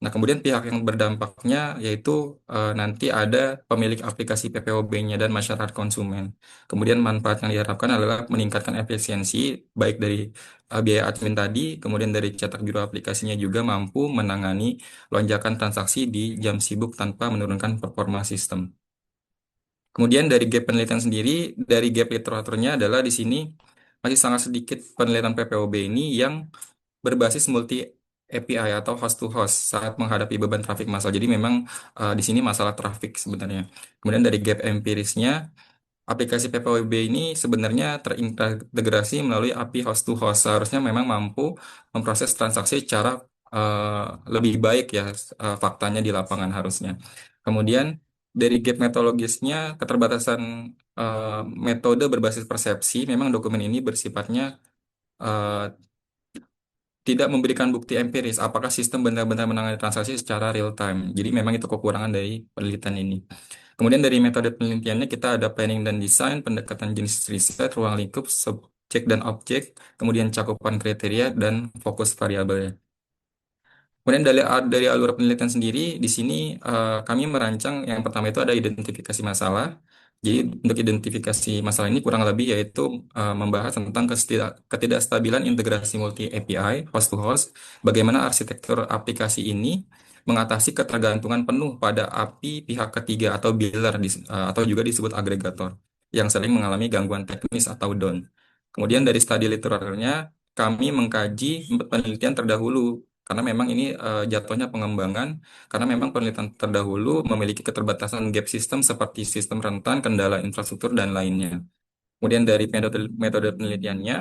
Nah, kemudian pihak yang berdampaknya yaitu nanti ada pemilik aplikasi PPOB-nya dan masyarakat konsumen. Kemudian manfaat yang diharapkan adalah meningkatkan efisiensi baik dari biaya admin tadi, kemudian dari cetak biru aplikasinya juga mampu menangani lonjakan transaksi di jam sibuk tanpa menurunkan performa sistem. Kemudian dari gap penelitian sendiri, dari gap literaturnya adalah di sini masih sangat sedikit penelitian PPOB ini yang berbasis multi API atau host to host saat menghadapi beban traffic massal. Jadi memang di sini masalah traffic sebenarnya. Kemudian dari gap empirisnya, aplikasi PPWB ini sebenarnya terintegrasi melalui API host to host. Seharusnya memang mampu memproses transaksi secara eh, lebih baik ya faktanya di lapangan harusnya. Kemudian dari gap metodologisnya, keterbatasan eh, metode berbasis persepsi, memang dokumen ini bersifatnya eh, tidak memberikan bukti empiris apakah sistem benar-benar menangani transaksi secara real time. Jadi memang itu kekurangan dari penelitian ini. Kemudian dari metode penelitiannya kita ada planning dan desain, pendekatan jenis riset, ruang lingkup, subjek dan objek, kemudian cakupan kriteria dan fokus variabelnya. Kemudian dari alur penelitian sendiri, di sini kami merancang yang pertama itu ada identifikasi masalah. Jadi untuk identifikasi masalah ini kurang lebih yaitu membahas tentang ketidakstabilan integrasi multi API host to host, bagaimana arsitektur aplikasi ini mengatasi ketergantungan penuh pada API pihak ketiga atau biller atau juga disebut agregator yang sering mengalami gangguan teknis atau down. Kemudian dari studi literaturnya kami mengkaji penelitian terdahulu karena memang ini jatuhnya pengembangan karena memang penelitian terdahulu memiliki keterbatasan gap sistem seperti sistem rentan, kendala infrastruktur, dan lainnya. Kemudian dari metode penelitiannya,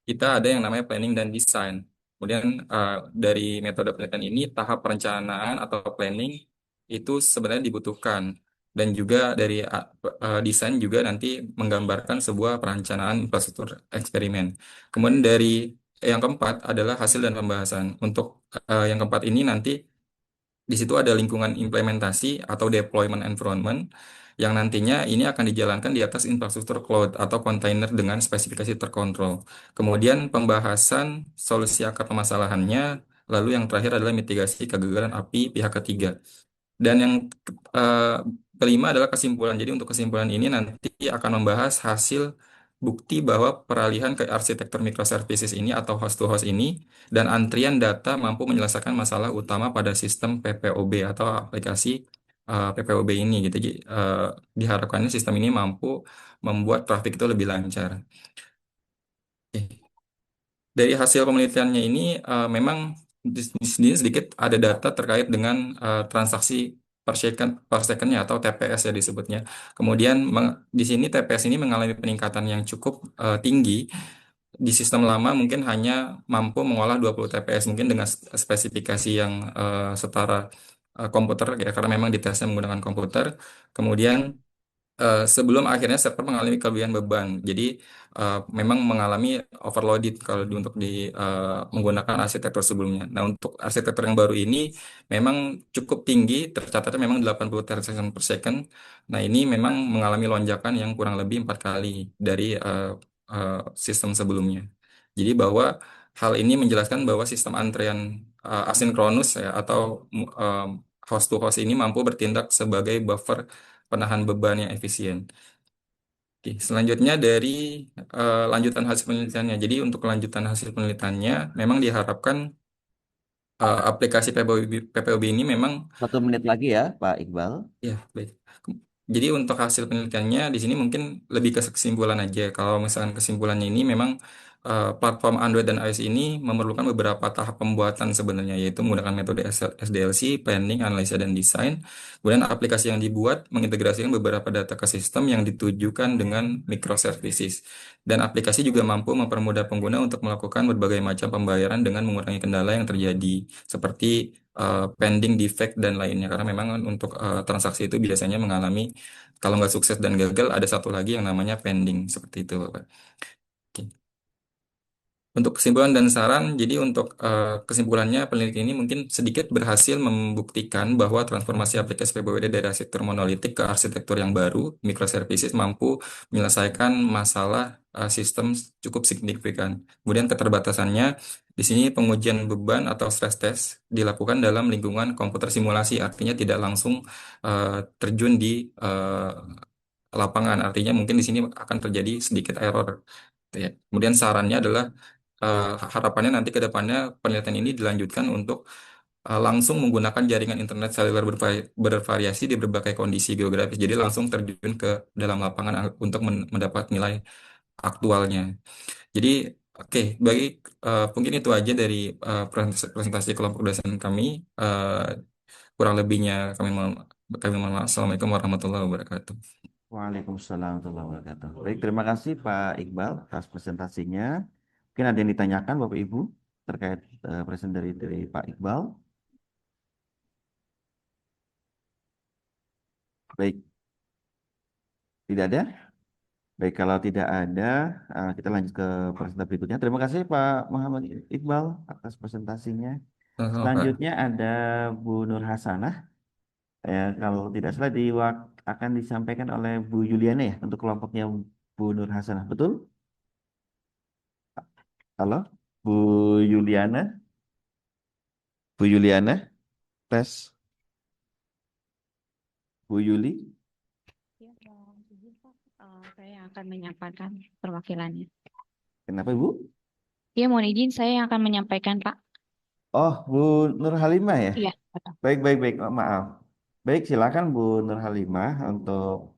kita ada yang namanya planning dan design. Kemudian dari metode penelitian ini, tahap perencanaan atau planning itu sebenarnya dibutuhkan. Dan juga dari desain juga nanti menggambarkan sebuah perencanaan infrastruktur eksperimen. Kemudian dari yang keempat adalah hasil dan pembahasan. Untuk yang keempat ini nanti di situ ada lingkungan implementasi atau deployment environment yang nantinya ini akan dijalankan di atas infrastruktur cloud atau kontainer dengan spesifikasi terkontrol. Kemudian pembahasan solusi akar permasalahannya, lalu yang terakhir adalah mitigasi kegagalan API pihak ketiga. Dan yang eh, kelima adalah kesimpulan. Jadi untuk kesimpulan ini nanti akan membahas hasil bukti bahwa peralihan ke arsitektur microservices ini atau host to host ini dan antrian data mampu menyelesaikan masalah utama pada sistem PPOB atau aplikasi PPOB ini gitu. Jadi diharapkan sistem ini mampu membuat traffic itu lebih lancar. Oke. Dari hasil penelitiannya ini memang di sini sedikit ada data terkait dengan transaksi per secondnya atau TPS ya disebutnya. Kemudian di sini TPS ini mengalami peningkatan yang cukup tinggi. Di sistem lama mungkin hanya mampu mengolah 20 TPS mungkin dengan spesifikasi yang setara komputer ya karena memang ditesnya menggunakan komputer. Kemudian sebelum akhirnya server mengalami kelebihan beban. Jadi memang mengalami overloaded kalau untuk menggunakan arsitektur sebelumnya. Nah, untuk arsitektur yang baru ini memang cukup tinggi, tercatatnya memang 80 transaction per second. Nah, ini memang mengalami lonjakan yang kurang lebih 4 kali dari sistem sebelumnya. Jadi bahwa hal ini menjelaskan bahwa sistem antrean asinkronus ya, atau host to host ini mampu bertindak sebagai buffer penahan beban yang efisien. Oke, selanjutnya dari lanjutan hasil penelitiannya. Jadi untuk kelanjutan hasil penelitiannya, memang diharapkan aplikasi PPOB ini memang 1 menit lagi ya, Pak Iqbal. ya, baik. Jadi untuk hasil penelitiannya di sini mungkin lebih ke kesimpulan aja. Kalau misalkan kesimpulannya ini memang platform Android dan iOS ini memerlukan beberapa tahap pembuatan sebenarnya, yaitu menggunakan metode SDLC, planning, analisa, dan desain. Kemudian aplikasi yang dibuat mengintegrasikan beberapa data ke sistem yang ditujukan dengan microservices. Dan aplikasi juga mampu mempermudah pengguna untuk melakukan berbagai macam pembayaran dengan mengurangi kendala yang terjadi, seperti pending defect dan lainnya karena memang untuk transaksi itu biasanya mengalami kalau nggak sukses dan gagal ada satu lagi yang namanya pending seperti itu Bapak. Oke. Untuk kesimpulan dan saran, jadi untuk kesimpulannya penelitian ini mungkin sedikit berhasil membuktikan bahwa transformasi aplikasi PBWD dari arsitektur monolitik ke arsitektur yang baru, microservices mampu menyelesaikan masalah sistem cukup signifikan. Kemudian keterbatasannya, di sini pengujian beban atau stress test dilakukan dalam lingkungan komputer simulasi, artinya tidak langsung terjun di lapangan, artinya mungkin di sini akan terjadi sedikit error. Gitu ya. Kemudian sarannya adalah harapannya nanti ke depannya penelitian ini dilanjutkan untuk langsung menggunakan jaringan internet seluler bervariasi di berbagai kondisi geografis. Jadi langsung terjun ke dalam lapangan untuk mendapat nilai aktualnya. Jadi oke, baik mungkin itu aja dari presentasi kelompok dosen kami. Eh, Kurang lebihnya kami mohon maaf. Assalamualaikum warahmatullahi wabarakatuh. Waalaikumsalam warahmatullahi wabarakatuh. Baik, terima kasih Pak Iqbal atas presentasinya. Mungkin ada yang ditanyakan Bapak Ibu terkait presentasi dari Pak Iqbal. Baik, tidak ada? Baik, kalau tidak ada, kita lanjut ke presentasi berikutnya. Terima kasih Pak Muhammad Iqbal atas presentasinya. Sama-sama, Pak. Selanjutnya ada Bu Nur Hasanah. Kalau tidak salah akan disampaikan oleh Bu Yuliana ya untuk kelompoknya Bu Nur Hasanah. Betul? Halo, Bu Yuliana? Bu Yuliana? Tes. Bu Yuli? Ya, mohon izin, Pak. Saya akan menyampaikan perwakilannya. Kenapa Ibu? Ya, mohon izin saya yang akan menyampaikan, Pak. Oh, Bu Nur Halimah ya? Iya, betul. Baik, baik, baik. Oh, maaf. Baik, silakan Bu Nur Halimah untuk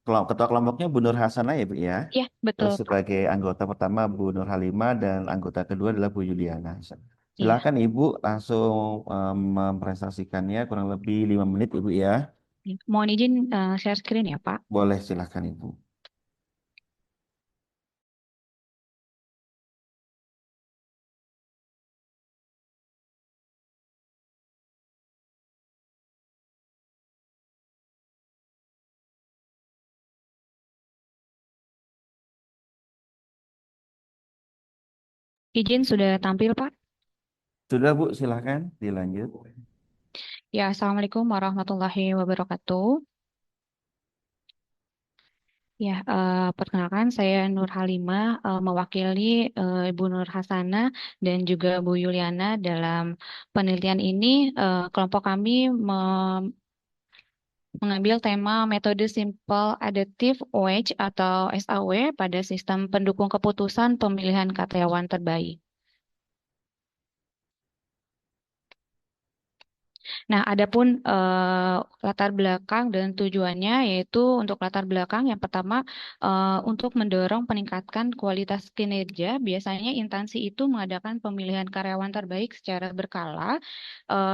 ketua kelompoknya Bu Nur Hasanah ya, Bu ya. Iya, betul, Pak. Sebagai anggota pertama Bu Nur Halimah dan anggota kedua adalah Bu Yuliana. Iya. Silakan Ibu langsung mempresentasikannya kurang lebih 5 menit Ibu ya. Mohon izin share screen ya, Pak. Boleh, silakan Ibu. Izin sudah tampil, Pak. Sudah Bu, silakan dilanjut. Ya, Assalamualaikum warahmatullahi wabarakatuh. Ya, perkenalkan saya Nur Halimah, mewakili Ibu Nur Hasanah dan juga Bu Yuliana dalam penelitian ini. Kelompok kami mengambil tema metode Simple Adaptive Wedge atau SAW pada sistem pendukung keputusan pemilihan karyawan terbaik. Nah, adapun latar belakang dan tujuannya yaitu untuk latar belakang yang pertama untuk mendorong peningkatan kualitas kinerja, biasanya instansi itu mengadakan pemilihan karyawan terbaik secara berkala.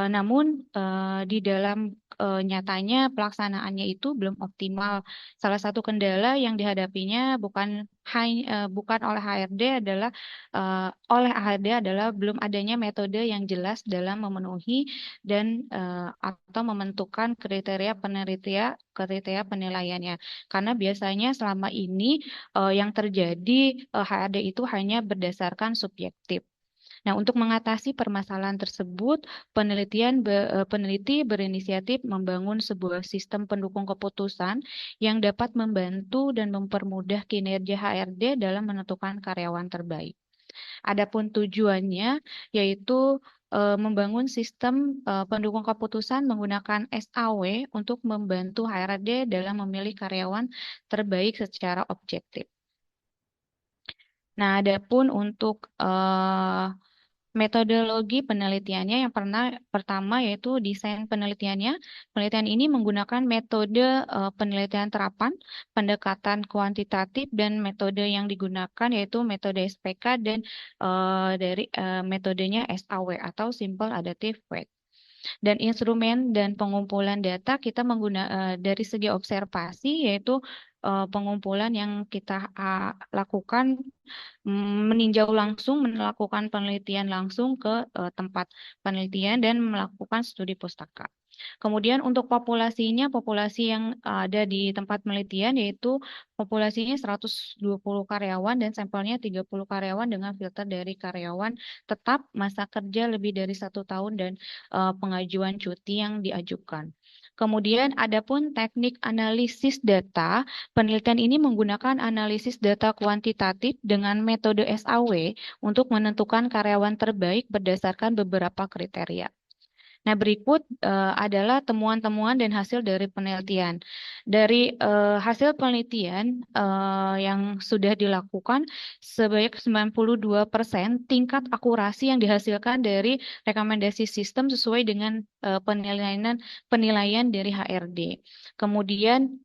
Namun di dalam nyatanya pelaksanaannya itu belum optimal. Salah satu kendala yang dihadapinya bukan oleh HRD adalah belum adanya metode yang jelas dalam memenuhi dan atau membentukkan kriteria penilaiannya. Karena biasanya selama ini yang terjadi HRD itu hanya berdasarkan subjektif. Nah, untuk mengatasi permasalahan tersebut, peneliti berinisiatif membangun sebuah sistem pendukung keputusan yang dapat membantu dan mempermudah kinerja HRD dalam menentukan karyawan terbaik. Adapun tujuannya yaitu membangun sistem pendukung keputusan menggunakan SAW untuk membantu HRD dalam memilih karyawan terbaik secara objektif. Nah, adapun untuk metodologi penelitiannya yang pertama yaitu desain penelitiannya. Penelitian ini menggunakan metode penelitian terapan, pendekatan kuantitatif, dan metode yang digunakan yaitu metode SPK dan dari metodenya SAW atau Simple Adaptive Weight. Dan instrumen dan pengumpulan data kita dari segi observasi yaitu pengumpulan yang kita lakukan meninjau langsung, melakukan penelitian langsung ke tempat penelitian dan melakukan studi pustaka. Kemudian untuk populasi yang ada di tempat penelitian yaitu populasinya 120 karyawan dan sampelnya 30 karyawan dengan filter dari karyawan tetap, masa kerja lebih dari 1 tahun dan pengajuan cuti yang diajukan. Kemudian adapun teknik analisis data, penelitian ini menggunakan analisis data kuantitatif dengan metode SAW untuk menentukan karyawan terbaik berdasarkan beberapa kriteria. Nah, berikut adalah temuan-temuan dan hasil dari penelitian. Dari hasil penelitian yang sudah dilakukan, sebanyak 92% tingkat akurasi yang dihasilkan dari rekomendasi sistem sesuai dengan penilaian dari HRD. Kemudian,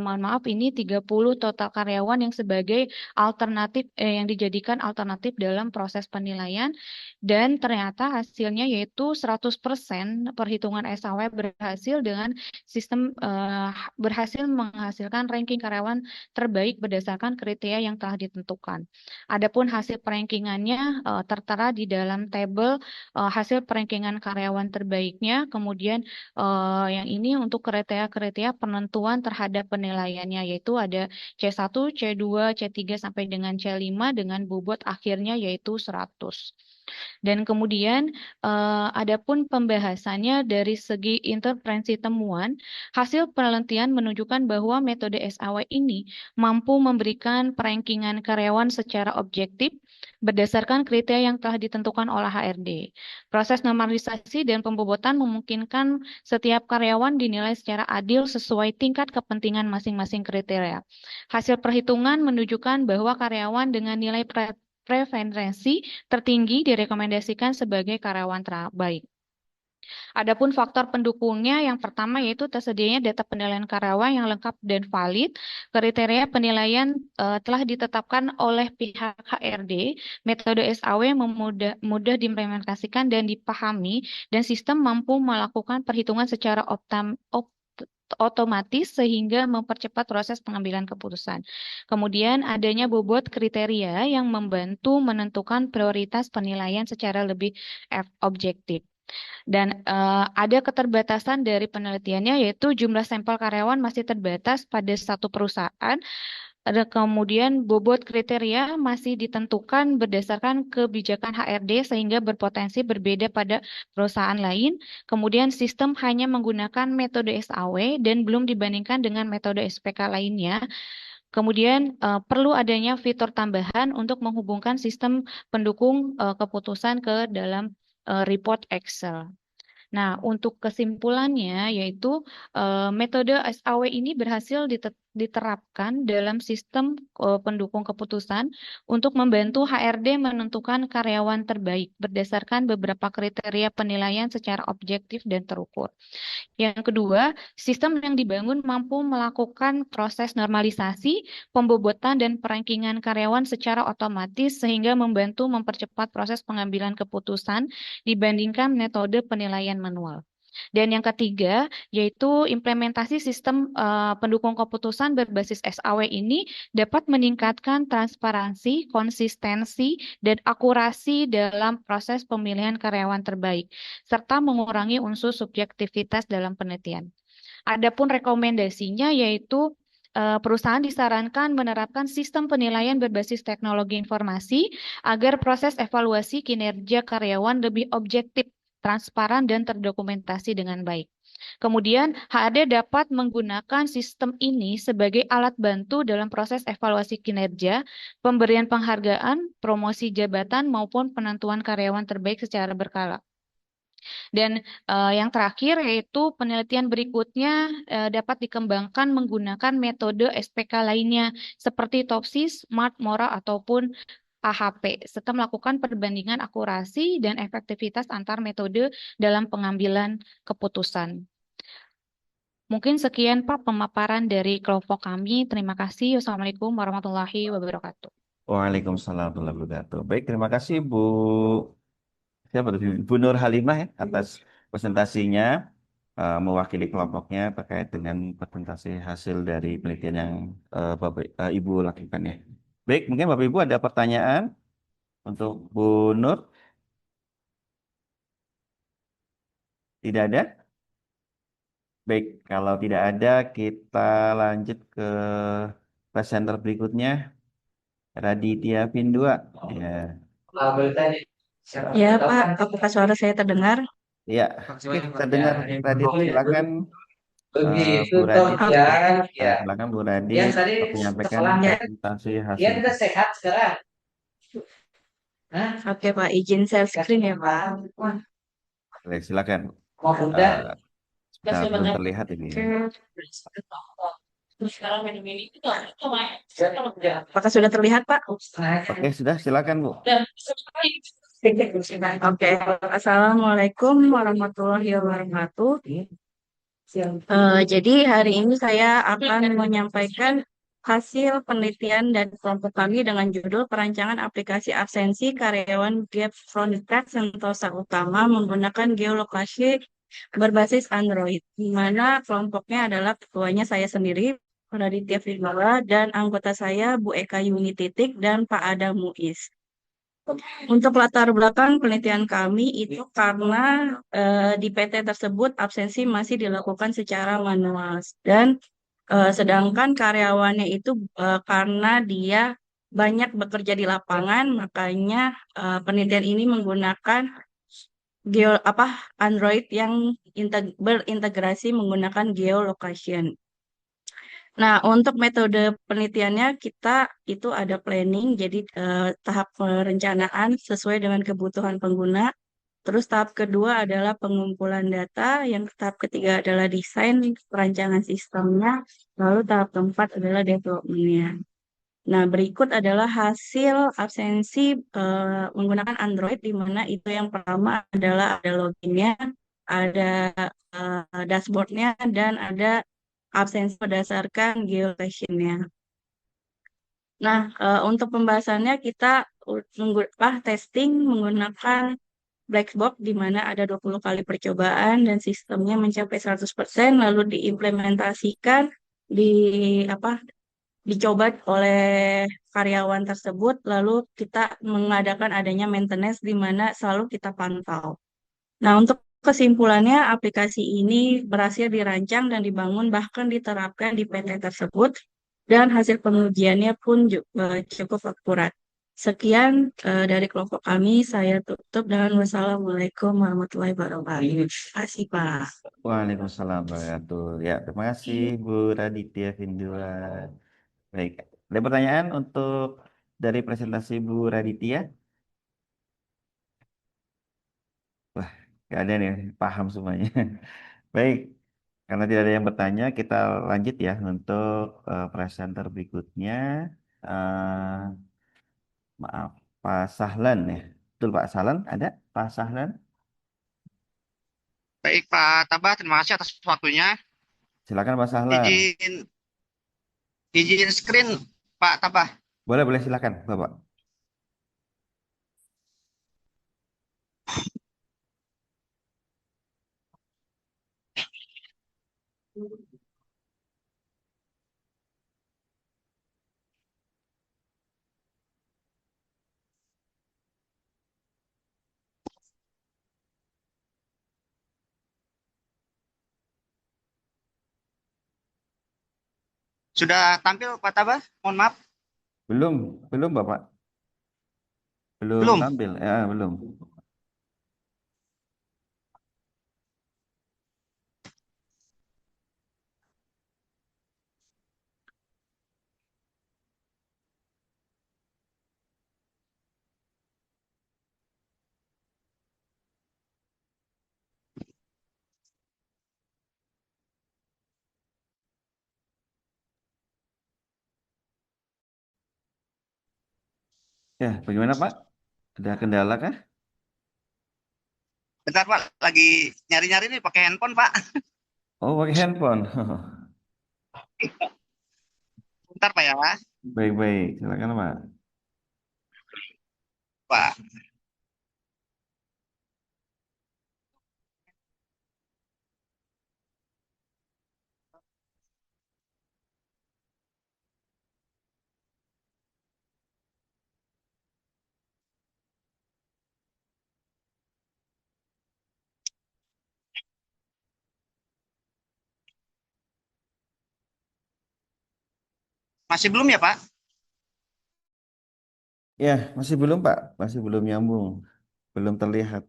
mohon maaf, ini 30 total karyawan yang sebagai alternatif yang dijadikan alternatif dalam proses penilaian. Dan ternyata hasilnya yaitu 100% perhitungan SAW berhasil dengan sistem berhasil menghasilkan ranking karyawan terbaik berdasarkan kriteria yang telah ditentukan. Adapun hasil perankingannya tertera di dalam tabel hasil perankingan karyawan terbaiknya. Kemudian yang ini untuk kriteria-kriteria penentuan terhadap penilaiannya yaitu ada C1, C2, C3 sampai dengan C5 dengan bobot akhirnya yaitu 100. Dan kemudian adapun pembahasannya dari segi intervensi temuan, hasil penelitian menunjukkan bahwa metode SAW ini mampu memberikan perankingan karyawan secara objektif berdasarkan kriteria yang telah ditentukan oleh HRD. Proses normalisasi dan pembobotan memungkinkan setiap karyawan dinilai secara adil sesuai tingkat kepentingan masing-masing kriteria. Hasil perhitungan menunjukkan bahwa karyawan dengan nilai preferensi tertinggi direkomendasikan sebagai karyawan terbaik. Adapun faktor pendukungnya yang pertama yaitu tersedianya data penilaian karyawan yang lengkap dan valid. Kriteria penilaian telah ditetapkan oleh pihak HRD. Metode SAW mudah diimplementasikan dan dipahami dan sistem mampu melakukan perhitungan secara otomatis sehingga mempercepat proses pengambilan keputusan. Kemudian adanya bobot kriteria yang membantu menentukan prioritas penilaian secara lebih objektif. Dan ada keterbatasan dari penelitiannya yaitu jumlah sampel karyawan masih terbatas pada satu perusahaan. Kemudian bobot kriteria masih ditentukan berdasarkan kebijakan HRD sehingga berpotensi berbeda pada perusahaan lain. Kemudian sistem hanya menggunakan metode SAW dan belum dibandingkan dengan metode SPK lainnya. Kemudian perlu adanya fitur tambahan untuk menghubungkan sistem pendukung keputusan ke dalam report Excel. Nah, untuk kesimpulannya yaitu metode SAW ini berhasil diterapkan dalam sistem pendukung keputusan untuk membantu HRD menentukan karyawan terbaik berdasarkan beberapa kriteria penilaian secara objektif dan terukur. Yang kedua, sistem yang dibangun mampu melakukan proses normalisasi, pembobotan, dan perankingan karyawan secara otomatis sehingga membantu mempercepat proses pengambilan keputusan dibandingkan metode penilaian manual. Dan yang ketiga, yaitu implementasi sistem pendukung keputusan berbasis SAW ini dapat meningkatkan transparansi, konsistensi, dan akurasi dalam proses pemilihan karyawan terbaik, serta mengurangi unsur subjektivitas dalam penelitian. Adapun rekomendasinya yaitu perusahaan disarankan menerapkan sistem penilaian berbasis teknologi informasi agar proses evaluasi kinerja karyawan lebih objektif, transparan, dan terdokumentasi dengan baik. Kemudian, HRD dapat menggunakan sistem ini sebagai alat bantu dalam proses evaluasi kinerja, pemberian penghargaan, promosi jabatan, maupun penentuan karyawan terbaik secara berkala. Dan yang terakhir yaitu penelitian berikutnya dapat dikembangkan menggunakan metode SPK lainnya seperti TOPSI, SMART, MORA, ataupun AHP, serta melakukan perbandingan akurasi dan efektivitas antar metode dalam pengambilan keputusan. Mungkin sekian Pak pemaparan dari kelompok kami. Terima kasih. Wassalamualaikum warahmatullahi wabarakatuh. Waalaikumsalam warahmatullahi wabarakatuh. Baik, terima kasih Bu. Siapa tuh? Bu Nur Halimah ya atas presentasinya mewakili kelompoknya terkait dengan presentasi hasil dari penelitian yang Ibu lakukan ya. Baik, mungkin Bapak Ibu ada pertanyaan untuk Bu Nur? Tidak ada? Baik, kalau tidak ada kita lanjut ke presenter berikutnya, Raditya Vindua. Ya, Ya, Pak, apakah suara saya terdengar? ya, kita dengar Radit. Silakan Bu Radit. Silakan Bu Radit untuk menyampaikan presentasi hasil. Oke, Pak, izin share screen ya, Pak. Baik, silakan. Belum terlihat ini. Apakah sudah terlihat, Pak? Oke, sudah. Silakan, Bu. Oke, Assalamualaikum warahmatullahi wabarakatuh. Jadi hari ini saya akan menyampaikan hasil penelitian dan kelompok kami dengan judul perancangan aplikasi absensi karyawan Gap Frontier Sentosa Utama menggunakan geolokasi berbasis Android, di mana kelompoknya adalah ketuanya saya sendiri, Raditya Firmala, dan anggota saya Bu Eka Yuni Titik dan Pak Adam Muiz. Untuk latar belakang penelitian kami itu karena di PT tersebut absensi masih dilakukan secara manual dan sedangkan karyawannya itu karena dia banyak bekerja di lapangan, makanya penelitian ini menggunakan Android yang berintegrasi menggunakan geolocation. Nah, untuk metode penelitiannya kita itu ada planning, jadi tahap perencanaan sesuai dengan kebutuhan pengguna. Terus tahap kedua adalah pengumpulan data, yang tahap ketiga adalah desain perancangan sistemnya, lalu tahap keempat adalah development-nya. Nah, berikut adalah hasil absensi menggunakan Android, di mana itu yang pertama adalah ada loginnya, ada dashboardnya, dan ada absensi berdasarkan geolocation-nya. Nah, untuk pembahasannya kita testing menggunakan black box di mana ada 20 kali percobaan dan sistemnya mencapai 100%, lalu diimplementasikan di dicoba oleh karyawan tersebut, lalu kita mengadakan adanya maintenance di mana selalu kita pantau. Nah, untuk kesimpulannya, aplikasi ini berhasil dirancang dan dibangun bahkan diterapkan di PT tersebut dan hasil pengujiannya pun cukup akurat. Sekian dari kelompok kami, saya tutup dengan wassalamualaikum warahmatullahi wabarakatuh. Terima kasih, Pak. Waalaikumsalam warahmatullahi wabarakatuh. Ya, terima kasih Bu Raditya Vindua. Baik, ada pertanyaan untuk dari presentasi Bu Raditya? Wah, nggak ada nih, paham semuanya. Baik, Karena tidak ada yang bertanya, kita lanjut ya untuk presenter berikutnya. Eh, maaf, Pak Sahlan ya. Betul Pak Sahlan, ada Pak Sahlan? Baik, Pak Tabah, terima kasih atas waktunya. Silakan Pak Sahlan. Izin izin screen, Pak Tabah. Boleh, boleh silakan Bapak. Sudah tampil, Pak Tabah? Mohon maaf. Belum, belum Bapak. Belum Belum. tampil. Ya, belum. Ya, bagaimana Pak? Ada kendala kah? Bentar, Pak. Lagi nyari-nyari nih pakai handphone, Pak. Oh, pakai handphone. Bentar, Pak ya. Baik-baik, silakan Pak. Pak. Masih belum ya, Pak? Ya, masih belum Pak, masih belum nyambung, belum terlihat.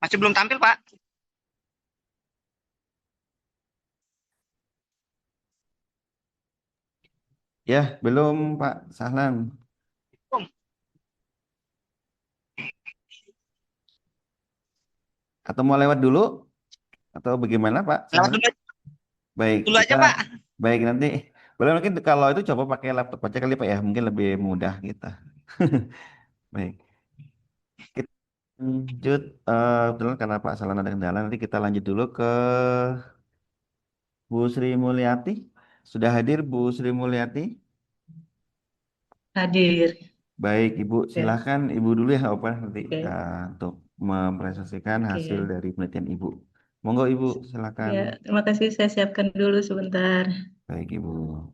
Masih belum tampil, Pak? Ya, belum Pak Sahlan. Belum. Atau mau lewat dulu? Atau bagaimana Pak Lewat Sahlan? dulu, Baik, dulu kita aja, Pak. baik nanti. Boleh mungkin kalau itu coba pakai laptop aja kali Pak ya, mungkin lebih mudah kita. Baik, kita lanjut. Kebetulan karena Pak Sahlan ada kendala, nanti kita lanjut dulu ke Bu Sri Mulyati. Sudah hadir Bu Sri Mulyati? Hadir. Baik, Ibu, Oke. silahkan Ibu dulu ya, apa nanti Oke. untuk mempresentasikan Oke. hasil dari penelitian Ibu. Monggo Ibu, silakan. Ya, terima kasih. Saya siapkan dulu sebentar. Baik, Ibu.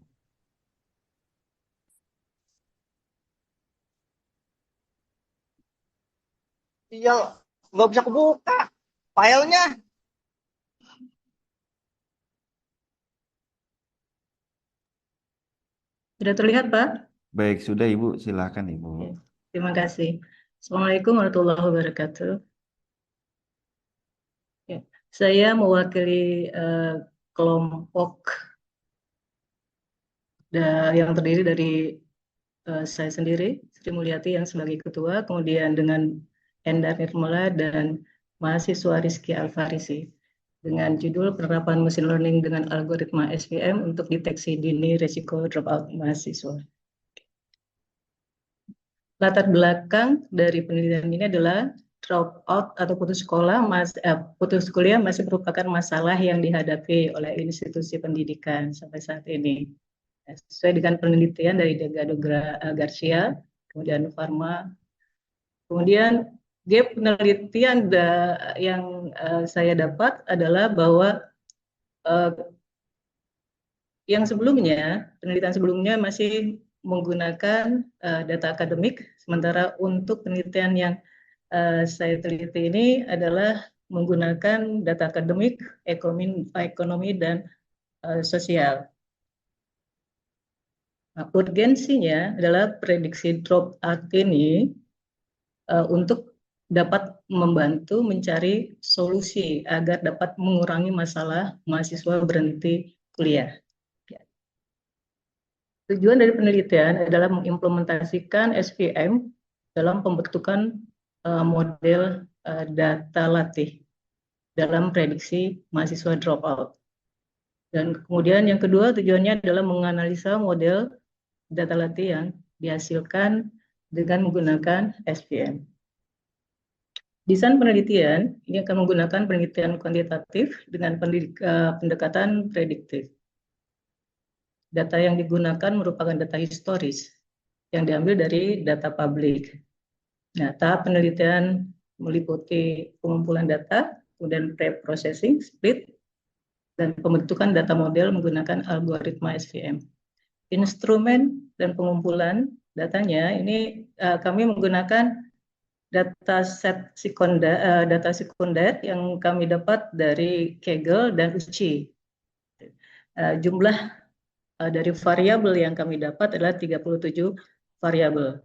Iya, nggak bisa kebuka filenya. Sudah terlihat, Pak? Baik, sudah Ibu, silakan Ibu. Oke. Terima kasih. Assalamualaikum warahmatullahi wabarakatuh. Ya, saya mewakili kelompok yang terdiri dari saya sendiri, Sri Mulyati yang sebagai ketua, kemudian dengan Endar Nirmala dan mahasiswa Rizky Alfarisi dengan judul penerapan machine learning dengan algoritma SVM untuk deteksi dini risiko dropout mahasiswa. Latar belakang dari penelitian ini adalah dropout atau putus kuliah masih merupakan masalah yang dihadapi oleh institusi pendidikan sampai saat ini. Sesuai dengan penelitian dari Delgado Garcia, kemudian Pharma, kemudian gap penelitian yang saya dapat adalah bahwa yang sebelumnya, penelitian sebelumnya masih menggunakan data akademik, sementara untuk penelitian yang saya teliti ini adalah menggunakan data akademik, ekonomi dan sosial. Nah, urgensinya adalah prediksi dropout ini untuk dapat membantu mencari solusi agar dapat mengurangi masalah mahasiswa berhenti kuliah. Tujuan dari penelitian adalah mengimplementasikan SPM dalam pembentukan model data latih dalam prediksi mahasiswa dropout. Dan kemudian yang kedua tujuannya adalah menganalisa model data latih yang dihasilkan dengan menggunakan SPM. Desain penelitian ini akan menggunakan penelitian kuantitatif dengan pendekatan prediktif. Data yang digunakan merupakan data historis yang diambil dari data publik. Nah, tahap penelitian meliputi pengumpulan data, kemudian pre-processing, split, dan pembentukan data model menggunakan algoritma SVM. Instrumen dan pengumpulan datanya ini kami menggunakan data sekunder yang kami dapat dari Kaggle dan UCI. Jumlah dari variabel yang kami dapat adalah 37 variabel.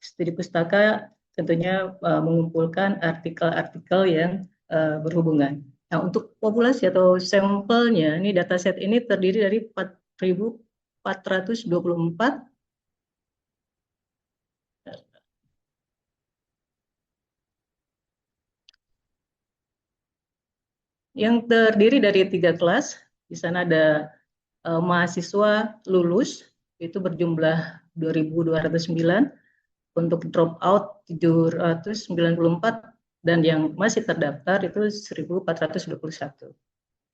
Studi pustaka tentunya mengumpulkan artikel-artikel yang berhubungan. Nah, untuk populasi atau sampelnya, ini dataset ini terdiri dari 4.424 yang terdiri dari 3 kelas. Di sana ada mahasiswa lulus, itu berjumlah 2.209, untuk dropout 794, dan yang masih terdaftar itu 1.421.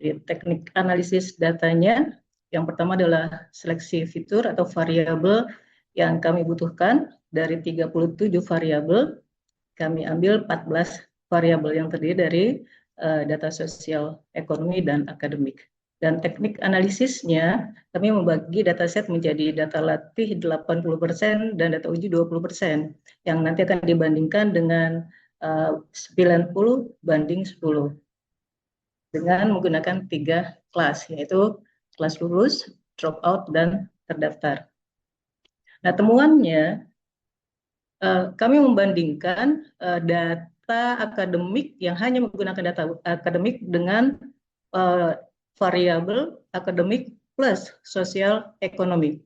Jadi teknik analisis datanya, yang pertama adalah seleksi fitur atau variabel yang kami butuhkan. Dari 37 variabel, kami ambil 14 variabel yang terdiri dari data sosial, ekonomi, dan akademik. Dan teknik analisisnya, kami membagi dataset menjadi data latih 80% dan data uji 20%, yang nanti akan dibandingkan dengan 90 banding 10 dengan menggunakan 3 kelas, yaitu kelas lulus, dropout, dan terdaftar. Nah, temuannya kami membandingkan data akademik yang hanya menggunakan data akademik dengan variabel akademik plus sosial ekonomi.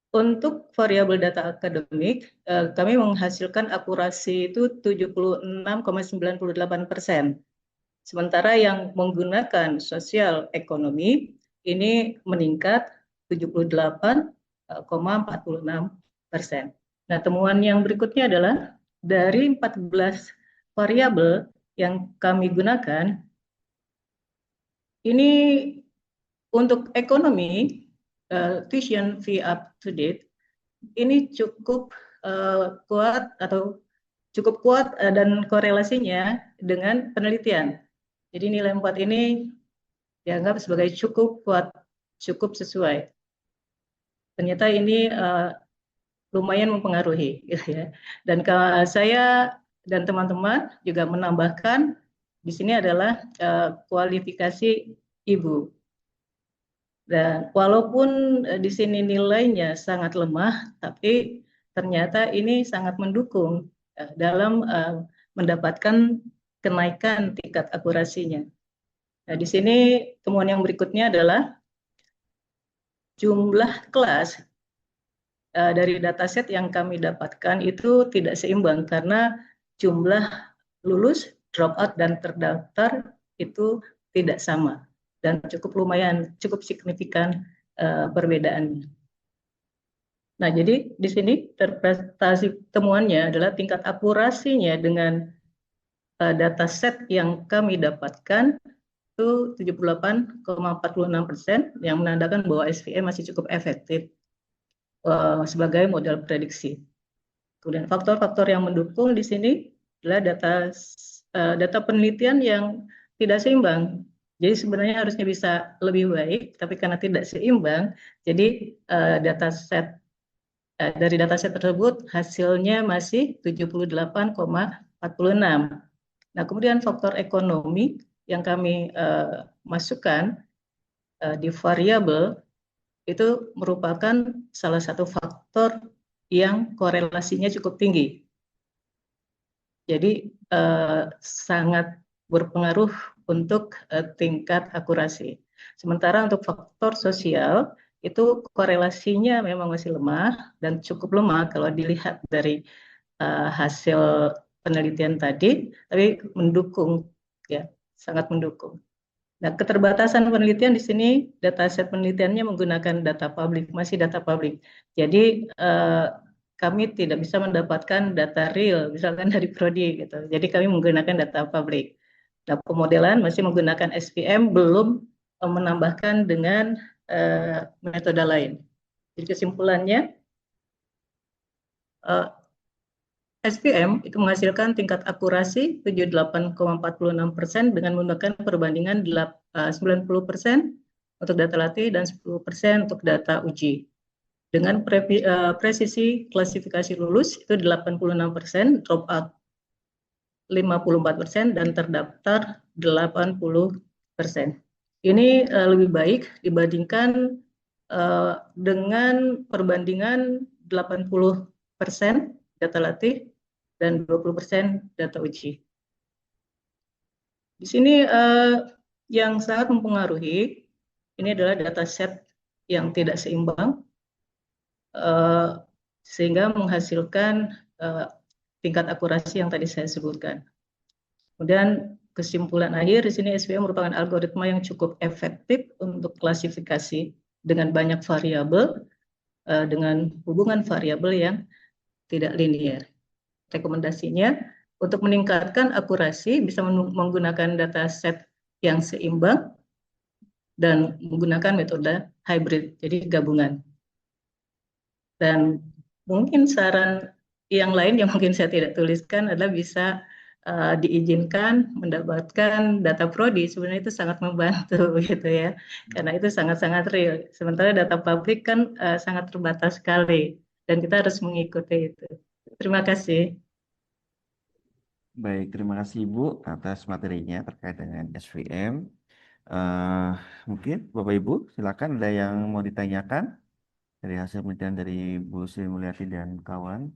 Untuk variabel data akademik, kami menghasilkan akurasi itu 76,98%. Sementara yang menggunakan sosial ekonomi ini meningkat 78,46%. Nah, temuan yang berikutnya adalah dari 14 variabel yang kami gunakan, ini untuk ekonomi, tuition fee up to date, ini cukup kuat dan korelasinya dengan penelitian. Jadi nilai 4 ini dianggap sebagai cukup kuat, cukup sesuai. Ternyata ini lumayan mempengaruhi, gitu ya. Dan saya dan teman-teman juga menambahkan di sini adalah kualifikasi ibu. Dan walaupun di sini nilainya sangat lemah, tapi ternyata ini sangat mendukung dalam mendapatkan kenaikan tingkat akurasinya. Nah, di sini temuan yang berikutnya adalah jumlah kelas dari dataset yang kami dapatkan itu tidak seimbang karena jumlah lulus, dropout, dan terdaftar itu tidak sama dan cukup signifikan perbedaannya. Nah, jadi di sini interpretasi temuannya adalah tingkat akurasinya dengan dataset yang kami dapatkan itu 78,46%, yang menandakan bahwa SVM masih cukup efektif sebagai model prediksi. Kemudian faktor-faktor yang mendukung di sini adalah data penelitian yang tidak seimbang. Jadi sebenarnya harusnya bisa lebih baik, tapi karena tidak seimbang, jadi dari dataset tersebut hasilnya masih 78,46. Nah, kemudian faktor ekonomi yang kami masukkan di variabel itu merupakan salah satu faktor yang korelasinya cukup tinggi. Jadi sangat berpengaruh untuk tingkat akurasi. Sementara untuk faktor sosial itu korelasinya memang masih lemah dan cukup lemah kalau dilihat dari hasil penelitian tadi, tapi mendukung, ya, sangat mendukung. Nah, keterbatasan penelitian di sini, dataset penelitiannya menggunakan data publik, masih data publik. Jadi kami tidak bisa mendapatkan data real, misalkan dari prodi gitu. Jadi kami menggunakan data publik. Nah, pemodelan masih menggunakan SVM, belum menambahkan dengan metode lain. Jadi kesimpulannya, SVM itu menghasilkan tingkat akurasi 78,46% dengan menggunakan perbandingan 90% untuk data latih dan 10% untuk data uji. Dengan presisi klasifikasi lulus itu 86%, drop out 54%, dan terdaftar 80%. Ini lebih baik dibandingkan dengan perbandingan 80% data latih dan 20% data uji. Di sini yang sangat mempengaruhi ini adalah dataset yang tidak seimbang, sehingga menghasilkan tingkat akurasi yang tadi saya sebutkan. Kemudian kesimpulan akhir di sini SVM merupakan algoritma yang cukup efektif untuk klasifikasi dengan banyak variabel dengan hubungan variabel yang tidak linear. Rekomendasinya untuk meningkatkan akurasi bisa menggunakan dataset yang seimbang dan menggunakan metode hybrid, jadi gabungan. Dan mungkin saran yang lain yang mungkin saya tidak tuliskan adalah bisa diizinkan mendapatkan data prodi. Sebenarnya itu sangat membantu gitu ya, karena itu sangat-sangat real. Sementara data publik kan sangat terbatas sekali dan kita harus mengikuti itu. Terima kasih. Baik, terima kasih Ibu atas materinya terkait dengan SVM. Mungkin Bapak Ibu silakan, ada yang mau ditanyakan dari hasil penelitian dari Bu Sri Mulyati dan kawan.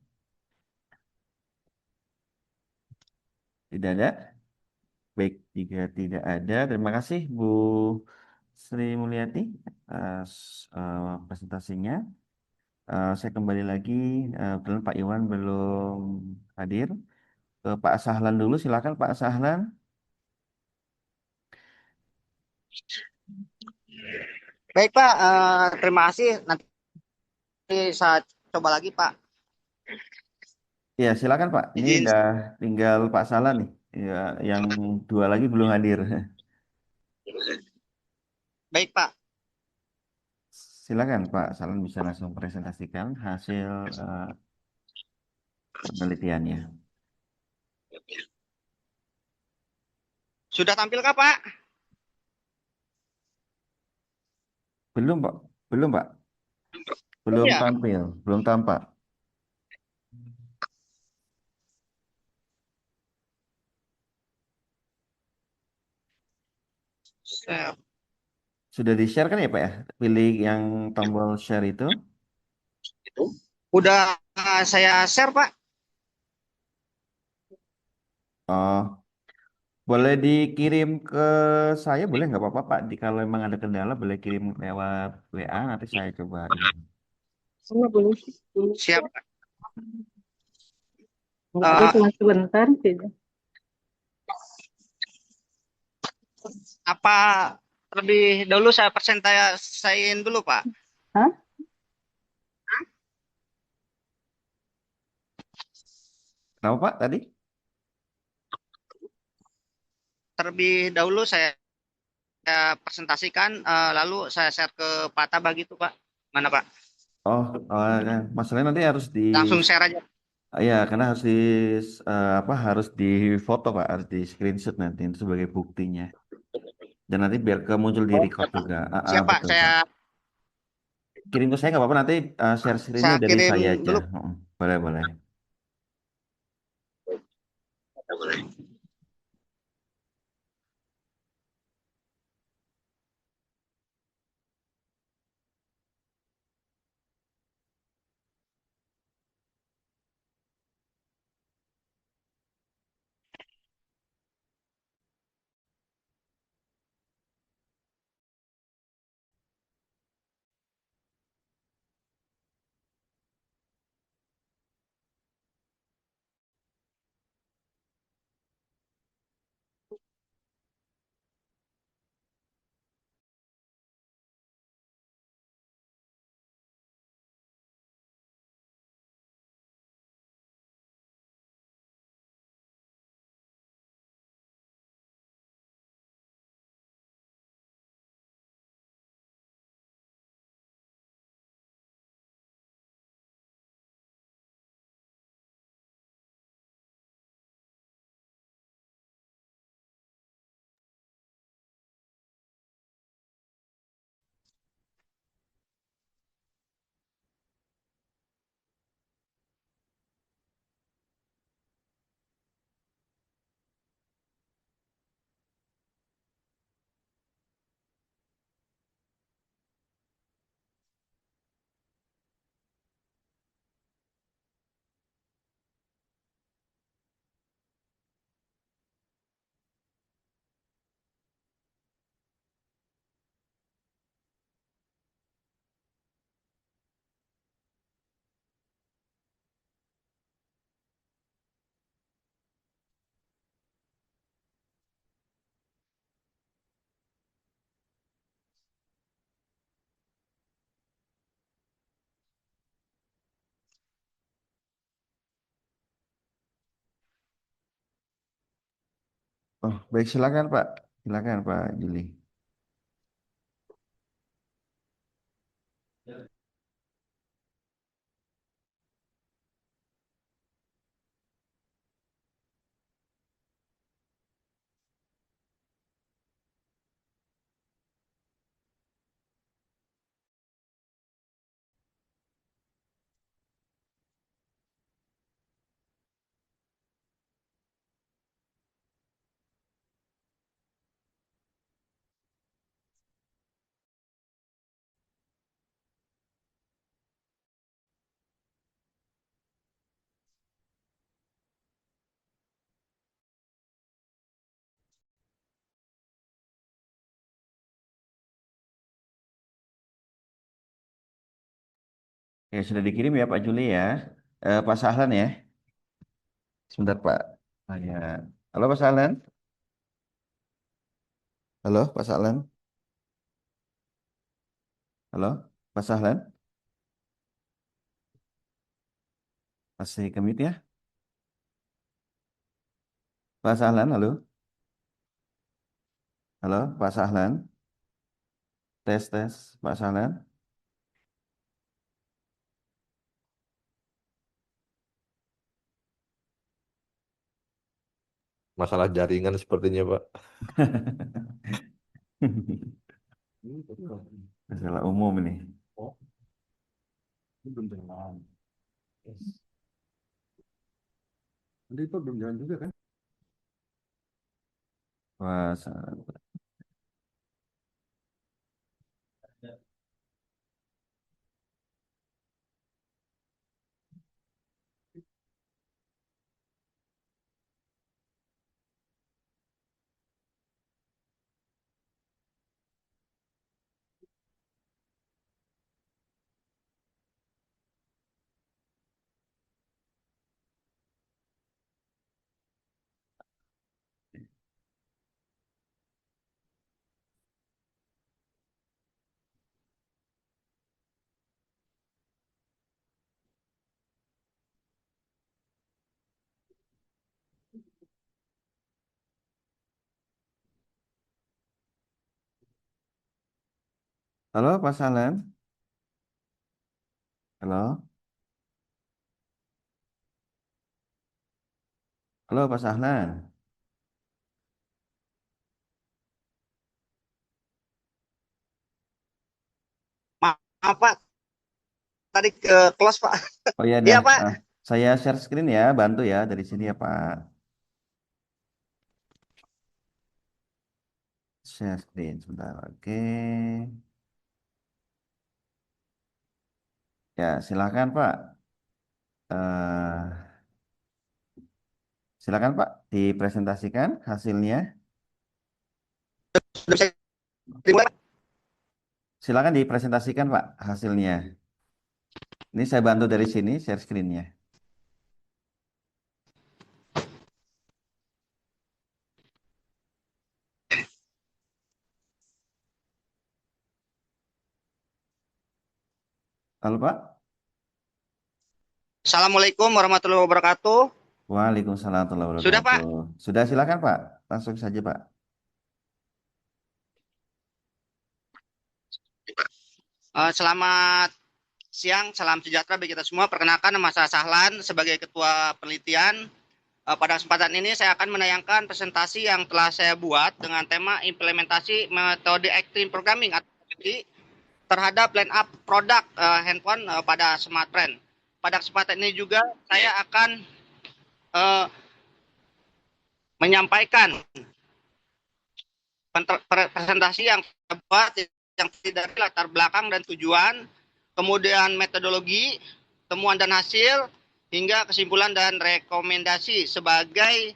Tidak ada? Baik, jika tidak ada, terima kasih Bu Sri Mulyati atas presentasinya. Saya kembali lagi, kebetulan Pak Iwan belum hadir. Ke Pak Sahlan dulu, silakan Pak Sahlan. Baik Pak, terima kasih. Nanti saya coba lagi Pak. Ya, silakan Pak. Ini Izin. udah tinggal Pak Sahlan nih. Ya, yang dua lagi belum hadir. Baik Pak. Silakan Pak Sahlan bisa langsung presentasikan hasil penelitiannya. Sudah tampilkah Pak? Belum Pak, belum Pak, belum Ya. tampil, belum tampak. Sudah di-share kan ya Pak ya? Pilih yang tombol share itu. Udah saya share Pak. Oh, boleh dikirim ke saya, boleh nggak apa-apa Pak? Kalau memang ada kendala boleh kirim lewat WA, nanti saya coba ini. Siap. Cuma sebentar saja. Apa terlebih dahulu saya presentasiin dulu Pak? Hah? Kenapa Pak tadi? Terlebih dahulu saya presentasikan, lalu saya share ke Pak Tabah gitu Pak. Mana Pak? Oh, masalahnya nanti harus di Langsung share aja. ya, karena harus di harus di foto Pak, harus di screenshot nanti itu sebagai buktinya. Dan nanti biar muncul di record juga. Siap Pak, Betul, saya Pak. Kirim ke saya nggak apa-apa, nanti share screen-nya dari kirim saya aja. dulu. Boleh, boleh. Oh, baik, silakan Pak. Silakan Pak Juli. Ya, sudah dikirim ya Pak Juli ya. Pak Sahlan ya. Sebentar Pak. Ah, ya. Halo Pak Sahlan. Halo Pak Sahlan. Halo Pak Sahlan. Masih kemit ya? Pak Sahlan, halo. Halo Pak Sahlan. Tes tes Pak Sahlan. Masalah jaringan sepertinya, Pak. Masalah umum ini. Ini belum jalan. Nanti itu belum jalan juga kan? Pak Sahlan. Halo Pak Sahlan. Halo. Halo Pak Sahlan. Maaf Pak, tadi close Pak. Oh iya, Iya dah. Pak. Saya share screen ya, bantu ya dari sini ya Pak. Share screen sebentar. Oke. Ya, silakan Pak. Eh, silakan Pak, dipresentasikan hasilnya. Sudah bisa dimulai. Silakan dipresentasikan Pak hasilnya. Ini saya bantu dari sini share screen-nya. Halo Pak. Assalamualaikum warahmatullahi wabarakatuh. Waalaikumsalam warahmatullahi Sudah Pak? wabarakatuh. Sudah, silakan Pak. Langsung saja Pak. Selamat siang, salam sejahtera bagi kita semua. Perkenalkan, nama saya Sahlan sebagai Ketua Penelitian. Pada kesempatan ini saya akan menayangkan presentasi yang telah saya buat dengan tema implementasi metode Extreme Programming atau EPI terhadap line up produk handphone pada smart trend. Pada kesempatan ini juga saya akan menyampaikan presentasi yang saya buat yang tidak latar belakang dan tujuan, kemudian metodologi, temuan dan hasil, hingga kesimpulan dan rekomendasi sebagai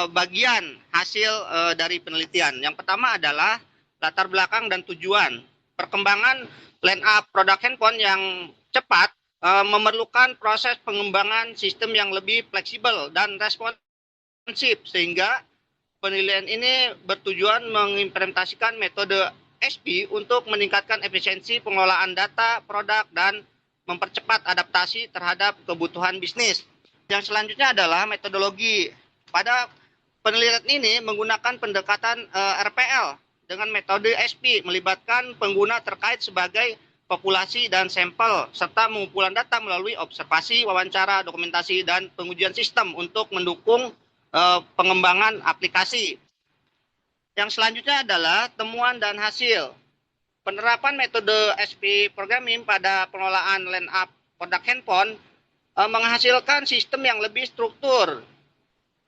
bagian hasil dari penelitian. Yang pertama adalah latar belakang dan tujuan. Perkembangan line up produk handphone yang cepat memerlukan proses pengembangan sistem yang lebih fleksibel dan responsif, sehingga penilaian ini bertujuan mengimplementasikan metode SP untuk meningkatkan efisiensi pengelolaan data, produk, dan mempercepat adaptasi terhadap kebutuhan bisnis. Yang selanjutnya adalah metodologi. Pada penelitian ini menggunakan pendekatan RPL dengan metode SP, melibatkan pengguna terkait sebagai populasi dan sampel, serta pengumpulan data melalui observasi, wawancara, dokumentasi, dan pengujian sistem untuk mendukung pengembangan aplikasi. Yang selanjutnya adalah temuan dan hasil. Penerapan metode SP programming pada pengelolaan line up produk handphone menghasilkan sistem yang lebih struktur,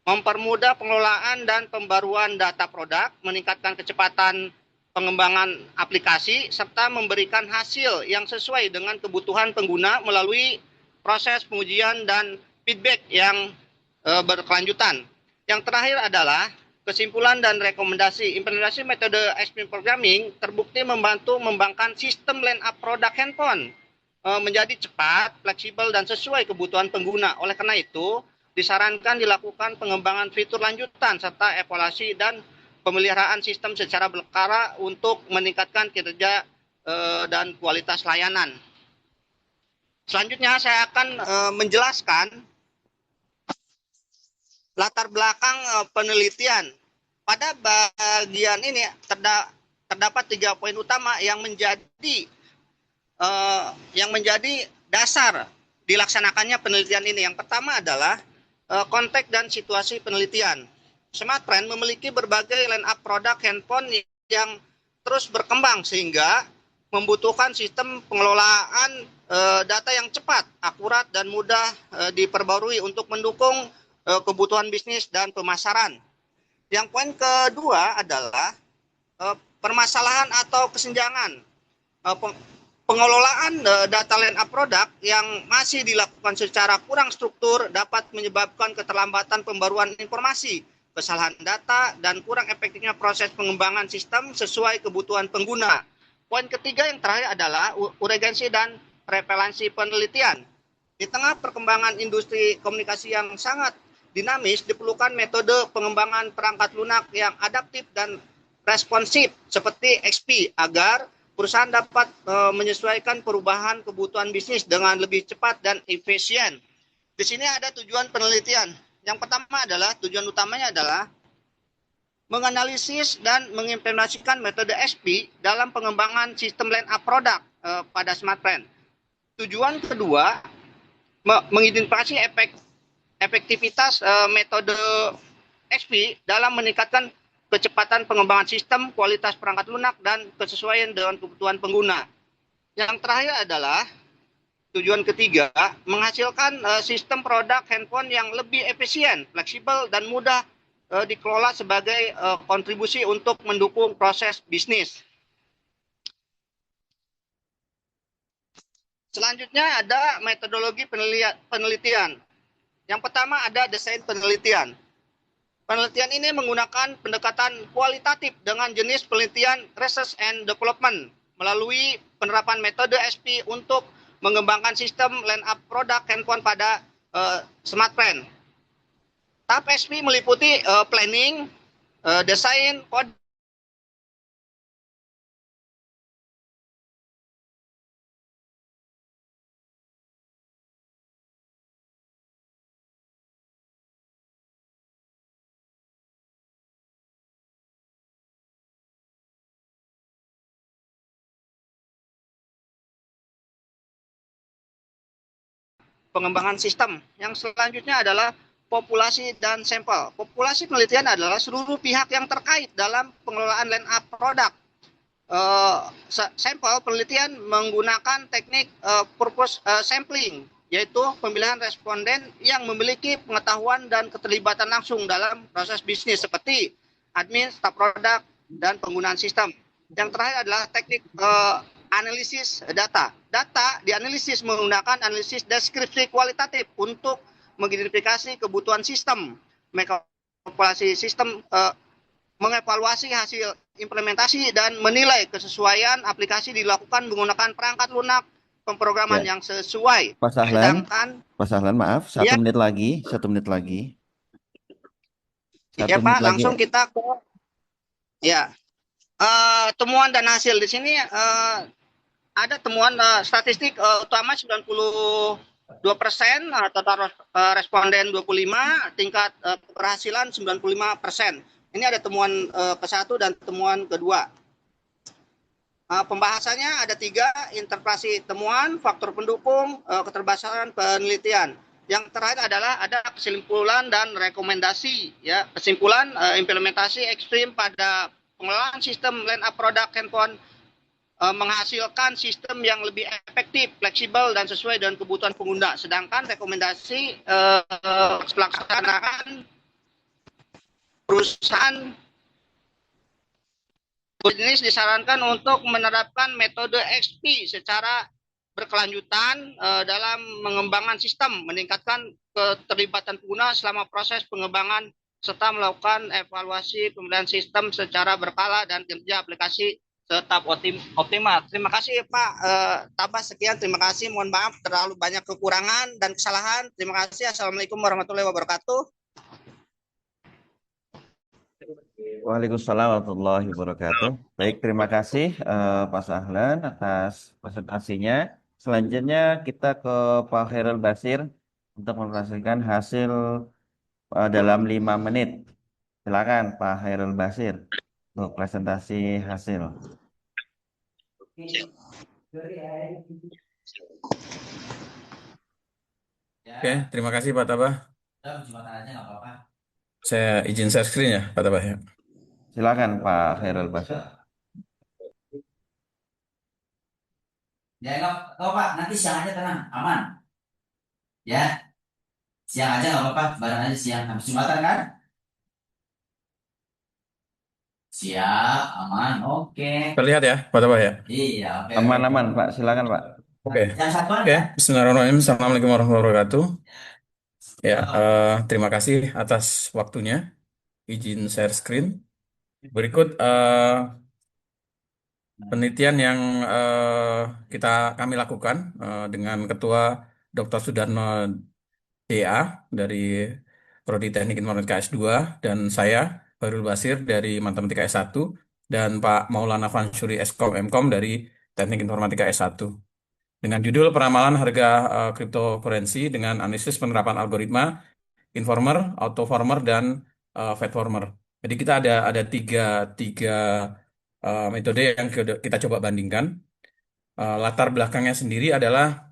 mempermudah pengelolaan dan pembaruan data produk, meningkatkan kecepatan pengembangan aplikasi, serta memberikan hasil yang sesuai dengan kebutuhan pengguna melalui proses pengujian dan feedback yang berkelanjutan. Yang terakhir adalah kesimpulan dan rekomendasi. Implementasi metode SP programming terbukti membantu mengembangkan sistem line up produk handphone menjadi cepat, fleksibel, dan sesuai kebutuhan pengguna. Oleh karena itu, disarankan dilakukan pengembangan fitur lanjutan serta evaluasi dan pemeliharaan sistem secara berkala untuk meningkatkan kinerja dan kualitas layanan. Selanjutnya saya akan menjelaskan latar belakang penelitian. Pada bagian ini terdapat 3 poin utama yang menjadi dasar dilaksanakannya penelitian ini. Yang pertama adalah konteks dan situasi penelitian. Smartfren memiliki berbagai line up produk handphone yang terus berkembang sehingga membutuhkan sistem pengelolaan data yang cepat, akurat, dan mudah diperbarui untuk mendukung kebutuhan bisnis dan pemasaran. Yang poin kedua adalah permasalahan atau kesenjangan. Pengelolaan data line up produk yang masih dilakukan secara kurang struktur dapat menyebabkan keterlambatan pembaruan informasi, kesalahan data, dan kurang efektifnya proses pengembangan sistem sesuai kebutuhan pengguna. Poin ketiga yang terakhir adalah urgensi dan relevansi penelitian. Di tengah perkembangan industri komunikasi yang sangat dinamis, diperlukan metode pengembangan perangkat lunak yang adaptif dan responsif seperti XP agar perusahaan dapat menyesuaikan perubahan kebutuhan bisnis dengan lebih cepat dan efisien. Di sini ada tujuan penelitian. Yang pertama adalah tujuan utamanya adalah menganalisis dan mengimplementasikan metode SP dalam pengembangan sistem line up produk pada smartphone. Tujuan kedua, mengidentifikasi efektivitas metode XP dalam meningkatkan kecepatan pengembangan sistem, kualitas perangkat lunak, dan kesesuaian dengan kebutuhan pengguna. Yang terakhir adalah tujuan ketiga, menghasilkan sistem produk handphone yang lebih efisien, fleksibel, dan mudah dikelola sebagai kontribusi untuk mendukung proses bisnis. Selanjutnya ada metodologi penelitian. Yang pertama ada desain penelitian. Penelitian ini menggunakan pendekatan kualitatif dengan jenis penelitian research and development melalui penerapan metode SP untuk mengembangkan sistem line up produk handphone pada smartphone. Tahap SP meliputi planning, desain, kode, pengembangan sistem. Yang selanjutnya adalah populasi dan sampel. Populasi penelitian adalah seluruh pihak yang terkait dalam pengelolaan line up produk. Sampel penelitian menggunakan teknik purpose sampling, yaitu pemilihan responden yang memiliki pengetahuan dan keterlibatan langsung dalam proses bisnis seperti admin, staf produk, dan penggunaan sistem. Yang terakhir adalah teknik analisis data. Data dianalisis menggunakan analisis deskripsi kualitatif untuk mengidentifikasi kebutuhan sistem, mengkalkulasi sistem, mengevaluasi hasil implementasi, dan menilai kesesuaian aplikasi dilakukan menggunakan perangkat lunak pemrograman yang sesuai. Pak Sahlan, maaf, 1 menit lagi, 1 menit lagi. Ya Pak, langsung kita ke temuan dan hasil. Di sini ada temuan statistik utama 90 2%, total responden 25, tingkat keberhasilan 95%. Ini ada temuan ke-1 dan temuan kedua. Pembahasannya ada 3, interpretasi temuan, faktor pendukung, keterbatasan penelitian. Yang terakhir adalah ada kesimpulan dan rekomendasi. Ya, kesimpulan implementasi ekstrim pada pengelolaan sistem line up produk handphone menghasilkan sistem yang lebih efektif, fleksibel, dan sesuai dengan kebutuhan pengguna. Sedangkan rekomendasi pelaksanaan perusahaan bisnis disarankan untuk menerapkan metode XP secara berkelanjutan dalam mengembangkan sistem, meningkatkan keterlibatan pengguna selama proses pengembangan, serta melakukan evaluasi pembelian sistem secara berkala dan kerja aplikasi tetap optimal. Terima kasih Pak Tabas, sekian. Terima kasih, mohon maaf terlalu banyak kekurangan dan kesalahan. Terima kasih. Assalamualaikum warahmatullahi wabarakatuh. Waalaikumsalam warahmatullahi wabarakatuh. Baik, terima kasih Pak Sahlan atas presentasinya. Selanjutnya kita ke Pak Khairul Basir untuk mempresentasikan hasil dalam 5 menit. Silakan Pak Khairul Basir untuk presentasi hasil. Oke, terima kasih Pak Tabah. Saya izin share screen ya Pak Tabah ya. Silakan Pak Khairul Basir. Ya enggak Pak, nanti siang aja tenang, aman. Ya, siang aja nggak apa-apa, bareng aja siang. Habis Jumatan kan? Siap, aman, oke. Terlihat ya Pak Tabah ya. Iya, oke. Aman-aman Pak, silakan Pak. Oke. Yang satuan Oke, kan? Bismillahirrahmanirrahim. Assalamualaikum warahmatullahi wabarakatuh. Ya, terima kasih atas waktunya. Izin share screen. Berikut penelitian yang kami lakukan dengan Ketua Dr. Sudarno DA dari Prodi Teknik Informatika S2 dan saya Bahrul Basir dari Matematika S1 dan Pak Maulana Fansuri Eskom Mkom dari Teknik Informatika S1 dengan judul Peramalan Harga Cryptocurrency dengan Analisis Penerapan Algoritma Informer, Autoformer, dan Fatformer. Jadi kita ada tiga metode yang kita coba bandingkan. Latar belakangnya sendiri adalah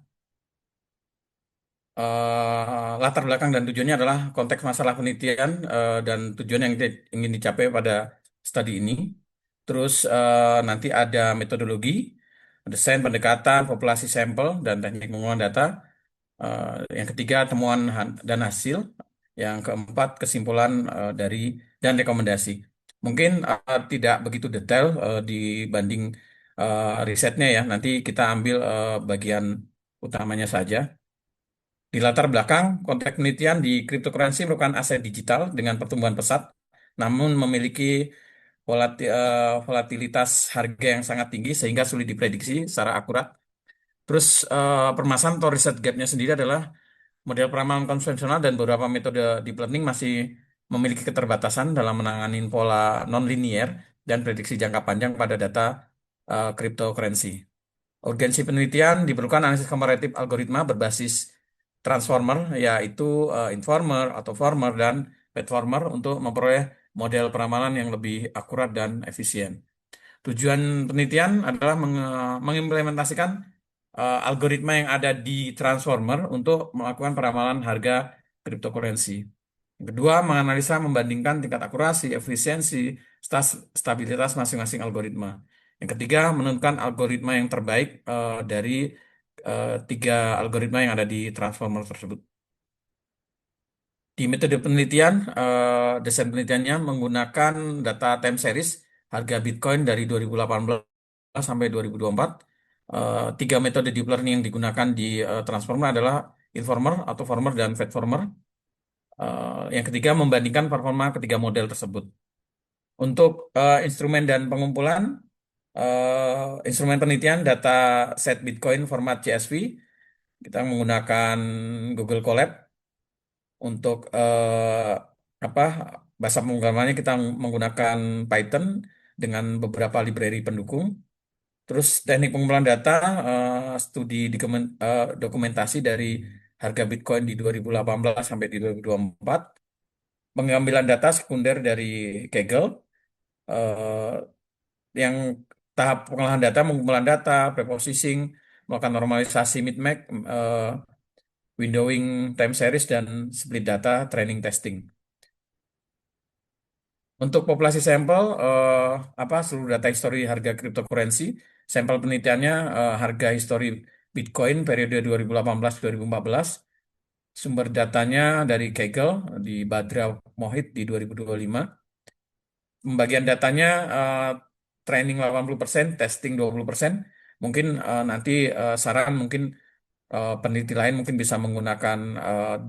latar belakang dan tujuannya adalah konteks masalah penelitian dan tujuan yang ingin dicapai pada studi ini. Terus nanti ada metodologi, desain pendekatan, populasi sampel, dan teknik pengumpulan data. Yang ketiga temuan dan hasil. Yang keempat kesimpulan dan rekomendasi. Mungkin tidak begitu detail dibanding risetnya ya. Nanti kita ambil bagian utamanya saja. Di latar belakang, konteks penelitian di cryptocurrency merupakan aset digital dengan pertumbuhan pesat, namun memiliki volatilitas harga yang sangat tinggi sehingga sulit diprediksi secara akurat. Terus permasalahan atau riset gap-nya sendiri adalah model peramalan konvensional dan beberapa metode deep learning masih memiliki keterbatasan dalam menangani pola non-linear dan prediksi jangka panjang pada data cryptocurrency. Urgensi penelitian diperlukan analisis komparatif algoritma berbasis transformer, yaitu informer, autoformer, dan fatformer untuk memperoleh model peramalan yang lebih akurat dan efisien. Tujuan penelitian adalah mengimplementasikan algoritma yang ada di transformer untuk melakukan peramalan harga cryptocurrency. Yang kedua, menganalisa membandingkan tingkat akurasi, efisiensi, stabilitas masing-masing algoritma. Yang ketiga, menentukan algoritma yang terbaik dari 3 algoritma yang ada di transformer tersebut. Di metode penelitian, desain penelitiannya menggunakan data time series harga Bitcoin dari 2018 sampai 2024. 3 metode deep learning yang digunakan di transformer adalah informer, autoformer, dan fatformer. Yang ketiga, membandingkan performa ketiga model tersebut. Untuk instrumen dan pengumpulan, instrumen penelitian data set Bitcoin format CSV, kita menggunakan Google Colab. Untuk bahasa pemrogramannya kita menggunakan Python dengan beberapa library pendukung. Terus teknik pengumpulan data, studi dokumentasi dari harga Bitcoin di 2018 sampai di 2024, pengambilan data sekunder dari Kaggle, eh, yang tahap pengolahan data, pengumpulan data, preprocessing, melakukan normalisasi mid-max, windowing time series, dan split data, training testing. Untuk populasi sampel, seluruh data histori harga cryptocurrency, sampel penelitiannya harga histori Bitcoin periode 2018-2014, sumber datanya dari Kaggle di Badra Mohit di 2025. Pembagian datanya training 80%, testing 20%. Mungkin nanti saran mungkin peneliti lain mungkin bisa menggunakan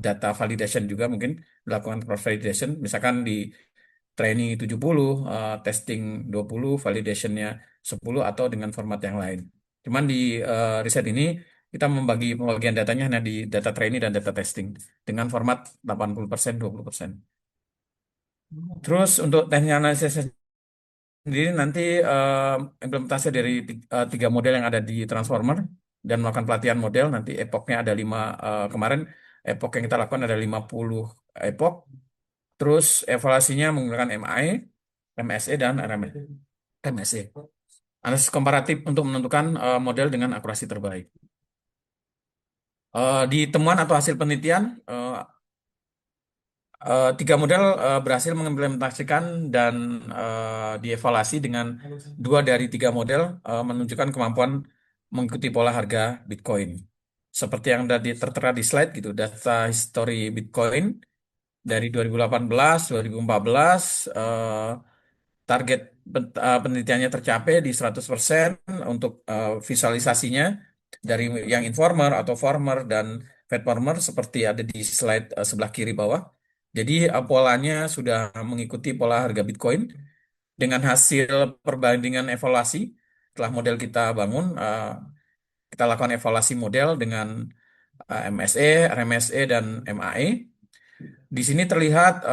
data validation juga, mungkin melakukan cross validation, misalkan di training 70, testing 20, validationnya 10, atau dengan format yang lain. Cuman di riset ini kita membagi pembagian datanya hanya di data training dan data testing dengan format 80%, 20%. Terus untuk teknik analisis sendiri nanti implementasi dari tiga model yang ada di transformer dan melakukan pelatihan model. Nanti epochnya ada 5, kemarin epoch yang kita lakukan ada 50 epoch. Terus evaluasinya menggunakan MI, MSE, dan MSE. Analisis komparatif untuk menentukan model dengan akurasi terbaik. Di temuan atau hasil penelitian, tiga model berhasil mengimplementasikan dan dievaluasi dengan 2 dari 3 model menunjukkan kemampuan mengikuti pola harga Bitcoin. Seperti yang ada tertera di slide gitu, data history Bitcoin dari 2018, 2014, target penelitiannya tercapai di 100% untuk visualisasinya dari yang informer atau former dan fed former seperti ada di slide sebelah kiri bawah. Jadi polanya sudah mengikuti pola harga Bitcoin dengan hasil perbandingan evaluasi. Setelah model kita bangun, kita lakukan evaluasi model dengan MSE, RMSE, dan MAE. Di sini terlihat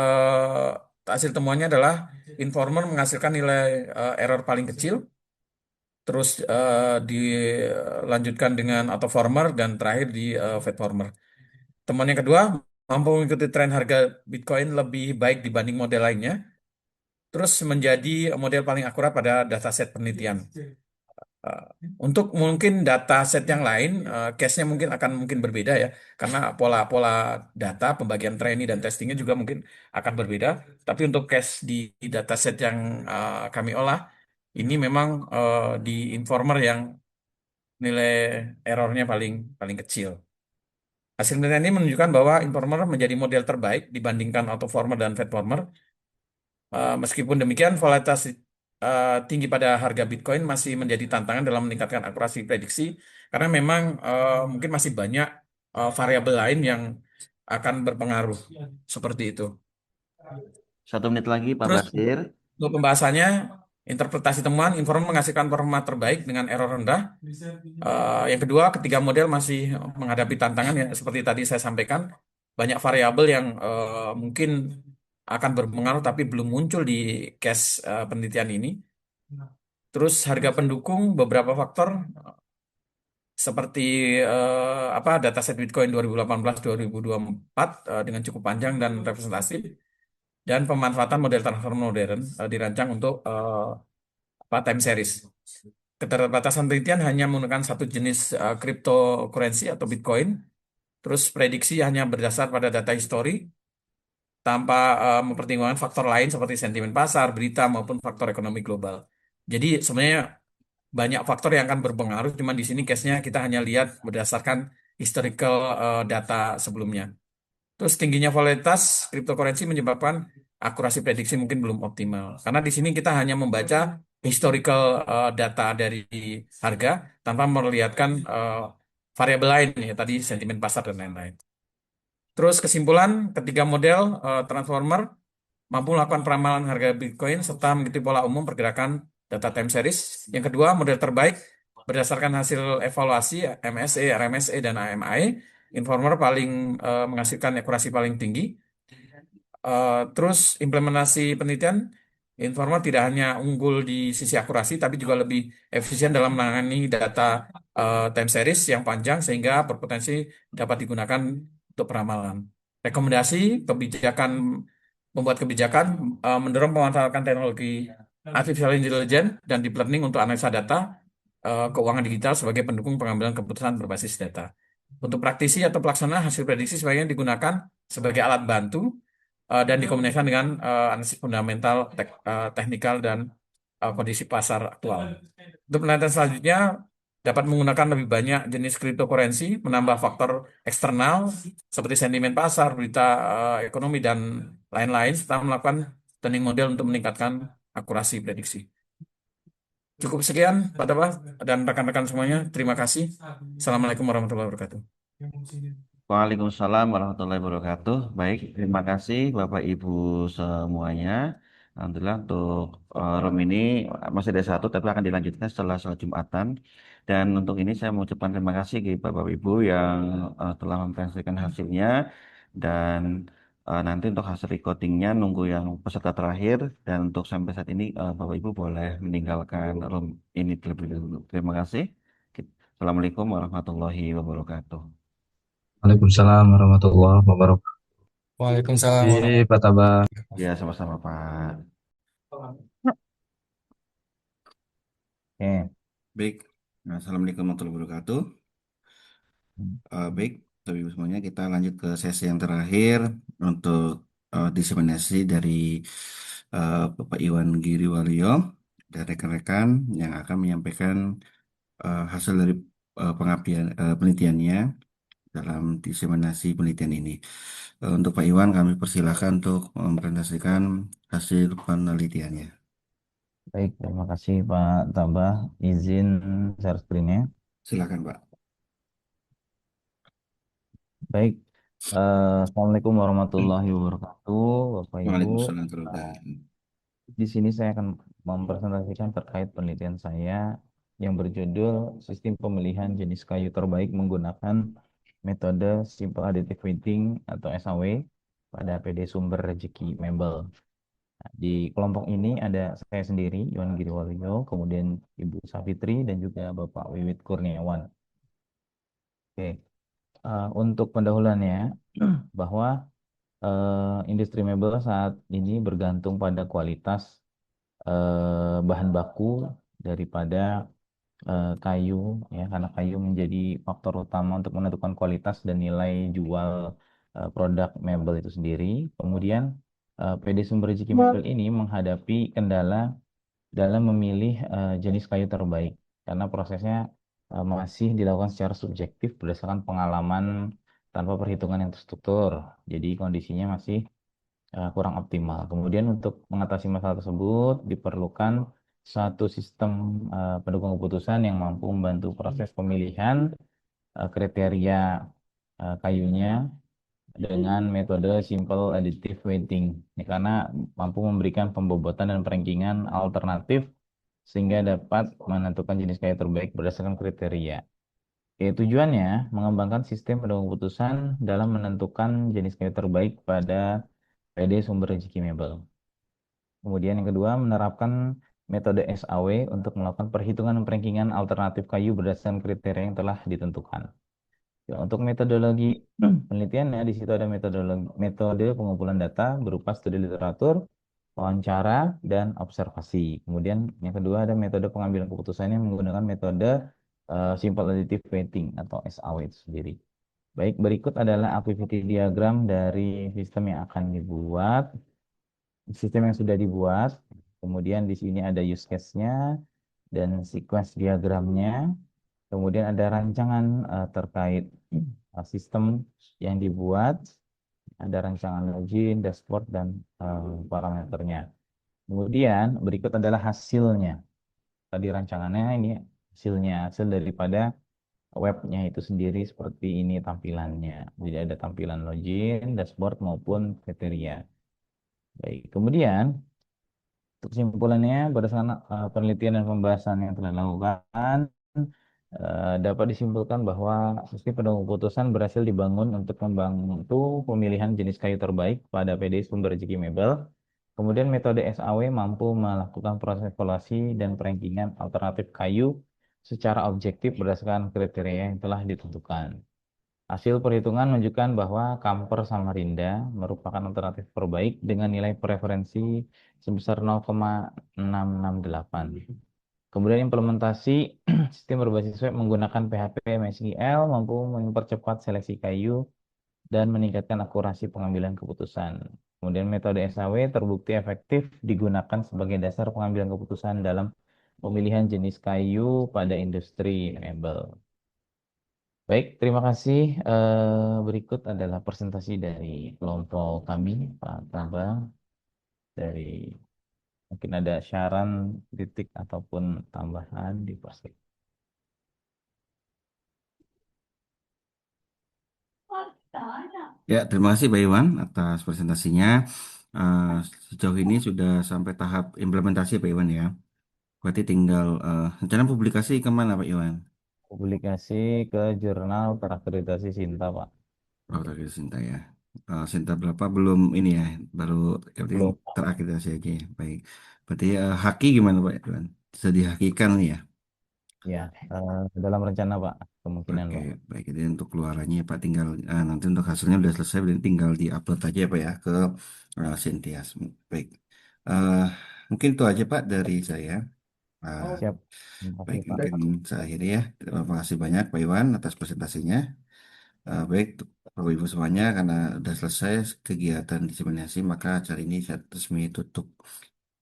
hasil temuannya adalah informer menghasilkan nilai error paling kecil, terus dilanjutkan dengan auto former, dan terakhir di fed former. Temuan yang kedua, mampu mengikuti tren harga Bitcoin lebih baik dibanding model lainnya, terus menjadi model paling akurat pada dataset penelitian. Uh, Untuk mungkin dataset yang lain, case-nya mungkin berbeda ya, karena pola-pola data, pembagian training dan testingnya juga mungkin akan berbeda. Tapi untuk case di dataset yang kami olah, ini memang di informer yang nilai errornya paling kecil. Hasil penelitian ini menunjukkan bahwa informer menjadi model terbaik dibandingkan autoformer dan fedformer. Meskipun demikian, volatilitas tinggi pada harga Bitcoin masih menjadi tantangan dalam meningkatkan akurasi prediksi, karena memang mungkin masih banyak variabel lain yang akan berpengaruh seperti itu. 1 menit lagi, Pak Terus Basir. untuk pembahasannya, interpretasi temuan, informer menghasilkan performa terbaik dengan error rendah. Yang kedua, ketiga model masih menghadapi tantangan ya, seperti tadi saya sampaikan, banyak variabel yang mungkin akan berpengaruh tapi belum muncul di case penelitian ini. Terus harga pendukung beberapa faktor seperti dataset Bitcoin 2018-2024 dengan cukup panjang dan representatif, dan pemanfaatan model transformer modern dirancang untuk time series. Keterbatasan penelitian hanya menggunakan satu jenis cryptocurrency atau Bitcoin. Terus prediksi hanya berdasar pada data histori tanpa mempertimbangkan faktor lain seperti sentimen pasar, berita, maupun faktor ekonomi global. Jadi sebenarnya banyak faktor yang akan berpengaruh, cuman di sini case-nya kita hanya lihat berdasarkan historical data sebelumnya. Terus tingginya volatilitas cryptocurrency menyebabkan akurasi prediksi mungkin belum optimal. Karena di sini kita hanya membaca historical data dari harga tanpa melihatkan variabel lain ya, tadi sentimen pasar dan lain-lain. Terus kesimpulan, ketiga model transformer mampu melakukan peramalan harga Bitcoin serta mengikuti pola umum pergerakan data time series. Yang kedua, model terbaik berdasarkan hasil evaluasi MSE, RMSE, dan AMI. Informer paling menghasilkan akurasi paling tinggi. Terus implementasi penelitian Informal tidak hanya unggul di sisi akurasi, tapi juga lebih efisien dalam menangani data time series yang panjang sehingga berpotensi dapat digunakan untuk peramalan. Rekomendasi kebijakan membuat kebijakan mendorong pemanfaatan teknologi artificial intelligence dan deep learning untuk analisa data keuangan digital sebagai pendukung pengambilan keputusan berbasis data. Untuk praktisi atau pelaksana, hasil prediksi sebaiknya digunakan sebagai alat bantu dan dikombinasikan dengan analisis fundamental, teknikal, dan kondisi pasar aktual. Untuk penelitian selanjutnya, dapat menggunakan lebih banyak jenis cryptocurrency, menambah faktor eksternal seperti sentimen pasar, berita ekonomi, dan lain-lain, serta melakukan tuning model untuk meningkatkan akurasi prediksi. Cukup sekian, Pak Taba dan rekan-rekan semuanya. Terima kasih. Assalamualaikum warahmatullahi wabarakatuh. Waalaikumsalam warahmatullahi wabarakatuh. Baik, terima kasih Bapak Ibu semuanya. Alhamdulillah untuk room ini masih ada satu, tapi akan dilanjutkan setelah sholat Jumatan. Dan untuk ini saya mengucapkan terima kasih kepada Bapak Ibu yang telah mempresentasikan hasilnya. Dan nanti untuk hasil recordingnya nunggu yang peserta terakhir. Dan untuk sampai saat ini Bapak Ibu boleh meninggalkan room ini terlebih dahulu. Terima kasih. Assalamualaikum warahmatullahi wabarakatuh. Waalaikumsalam warahmatullahi wabarakatuh. Waalaikumsalam Oke, warahmatullahi Pak Taba. Ya, sama-sama Pak. Oke. Baik, Assalamualaikum warahmatullahi wabarakatuh. Baik, Bapak Ibu semuanya, kita lanjut ke sesi yang terakhir untuk diseminasi dari Bapak Iwan Giriwalio dan rekan-rekan yang akan menyampaikan hasil dari pengabdian penelitiannya dalam diseminasi penelitian ini. Untuk Pak Iwan, kami persilahkan untuk mempresentasikan hasil penelitiannya. Baik, terima kasih Pak Taba. Izin share screen-nya. Silakan Pak. Baik, Assalamualaikum warahmatullahi wabarakatuh, Bapak Ibu. Waalaikumsalam warahmatullahi wabarakatuh. Di sini saya akan mempresentasikan terkait penelitian saya yang berjudul Sistem Pemilihan Jenis Kayu Terbaik menggunakan metode Simple Additive Weighting atau SAW pada PD Sumber Rezeki Mebel. Nah, di kelompok ini ada saya sendiri, Iwan Giriwalio, kemudian Ibu Safitri, dan juga Bapak Wiwit Kurniawan. Oke, untuk pendahuluannya, bahwa industri mebel saat ini bergantung pada kualitas bahan baku daripada kayu, ya, karena kayu menjadi faktor utama untuk menentukan kualitas dan nilai jual produk mebel itu sendiri. Kemudian PD Sumber Rezeki Mebel ini menghadapi kendala dalam memilih jenis kayu terbaik karena prosesnya masih dilakukan secara subjektif berdasarkan pengalaman tanpa perhitungan yang terstruktur. Jadi kondisinya masih kurang optimal. Kemudian untuk mengatasi masalah tersebut diperlukan satu sistem pendukung keputusan yang mampu membantu proses pemilihan kriteria kayunya dengan metode simple additive weighting. Ya, karena mampu memberikan pembobotan dan perankingan alternatif sehingga dapat menentukan jenis kayu terbaik berdasarkan kriteria. Oke, tujuannya mengembangkan sistem pendukung keputusan dalam menentukan jenis kayu terbaik pada PD Sumber Rezeki Mebel. Kemudian yang kedua, menerapkan metode SAW untuk melakukan perhitungan dan perankingan alternatif kayu berdasarkan kriteria yang telah ditentukan. Ya, untuk metodologi penelitiannya, di situ ada metode pengumpulan data berupa studi literatur, wawancara, dan observasi. Kemudian yang kedua ada metode pengambilan keputusannya menggunakan metode Simple Additive Weighting atau SAW itu sendiri. Baik, berikut adalah activity diagram dari sistem yang akan dibuat. Sistem yang sudah dibuat, kemudian di sini ada use case-nya dan sequence diagramnya. Kemudian ada rancangan terkait sistem yang dibuat, ada rancangan login, dashboard, dan parameternya. Kemudian berikut adalah hasilnya. Tadi rancangannya, ini hasilnya, hasil daripada webnya itu sendiri seperti ini tampilannya. Jadi ada tampilan login, dashboard, maupun kriteria. Baik, kemudian untuk kesimpulannya berdasarkan penelitian dan pembahasan yang telah dilakukan, dapat disimpulkan bahwa sistem pendukung keputusan berhasil dibangun untuk membantu pemilihan jenis kayu terbaik pada PD Sumber Rezeki Mebel Kemudian metode SAW mampu melakukan proses evaluasi dan perankingan alternatif kayu secara objektif berdasarkan kriteria yang telah ditentukan. Hasil perhitungan menunjukkan bahwa Kamper Samarinda merupakan alternatif terbaik dengan nilai preferensi sebesar 0,668. Kemudian implementasi sistem berbasis web menggunakan PHP MySQL mampu mempercepat seleksi kayu dan meningkatkan akurasi pengambilan keputusan. Kemudian metode SAW terbukti efektif digunakan sebagai dasar pengambilan keputusan dalam pemilihan jenis kayu pada industri mebel. Baik, terima kasih. Berikut adalah presentasi dari kelompok kami, Pak Tambang, dari mungkin ada saran, kritik, ataupun tambahan di pasti. Ya, terima kasih Pak Iwan atas presentasinya. Eh, Sejauh ini sudah sampai tahap implementasi Pak Iwan ya. Berarti tinggal rencana publikasi kemana Pak Iwan? Publikasi ke jurnal terakreditasi Sinta, Pak. Oh, terakhir Sinta ya. Sinta berapa? Belum ini ya, baru yang Belum. terakreditasi aja ya. Baik. Berarti haki gimana Pak Iwan? Bisa dihakikan nih ya? Ya, dalam rencana, Pak, kemungkinan, Oke, Pak. baik. Jadi untuk keluarannya Pak tinggal nanti untuk hasilnya udah selesai, dan tinggal diupload aja ya Pak ya ke Sintias. Baik. Eh, Mungkin itu aja Pak dari saya. Ah, Siap. Terima Baik, kasih, Pak. mungkin saya akhiri ya. Terima kasih banyak Pak Iwan atas presentasinya. Baik, Bapak Ibu semuanya, karena sudah selesai kegiatan diseminasi, maka acara ini saya resmi tutup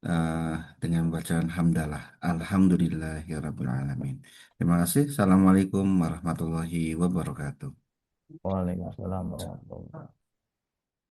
eh, dengan bacaan hamdalah. Alhamdulillahirrabbilalamin. Terima kasih. Assalamualaikum warahmatullahi wabarakatuh. Waalaikumsalam warahmatullahi wabarakatuh.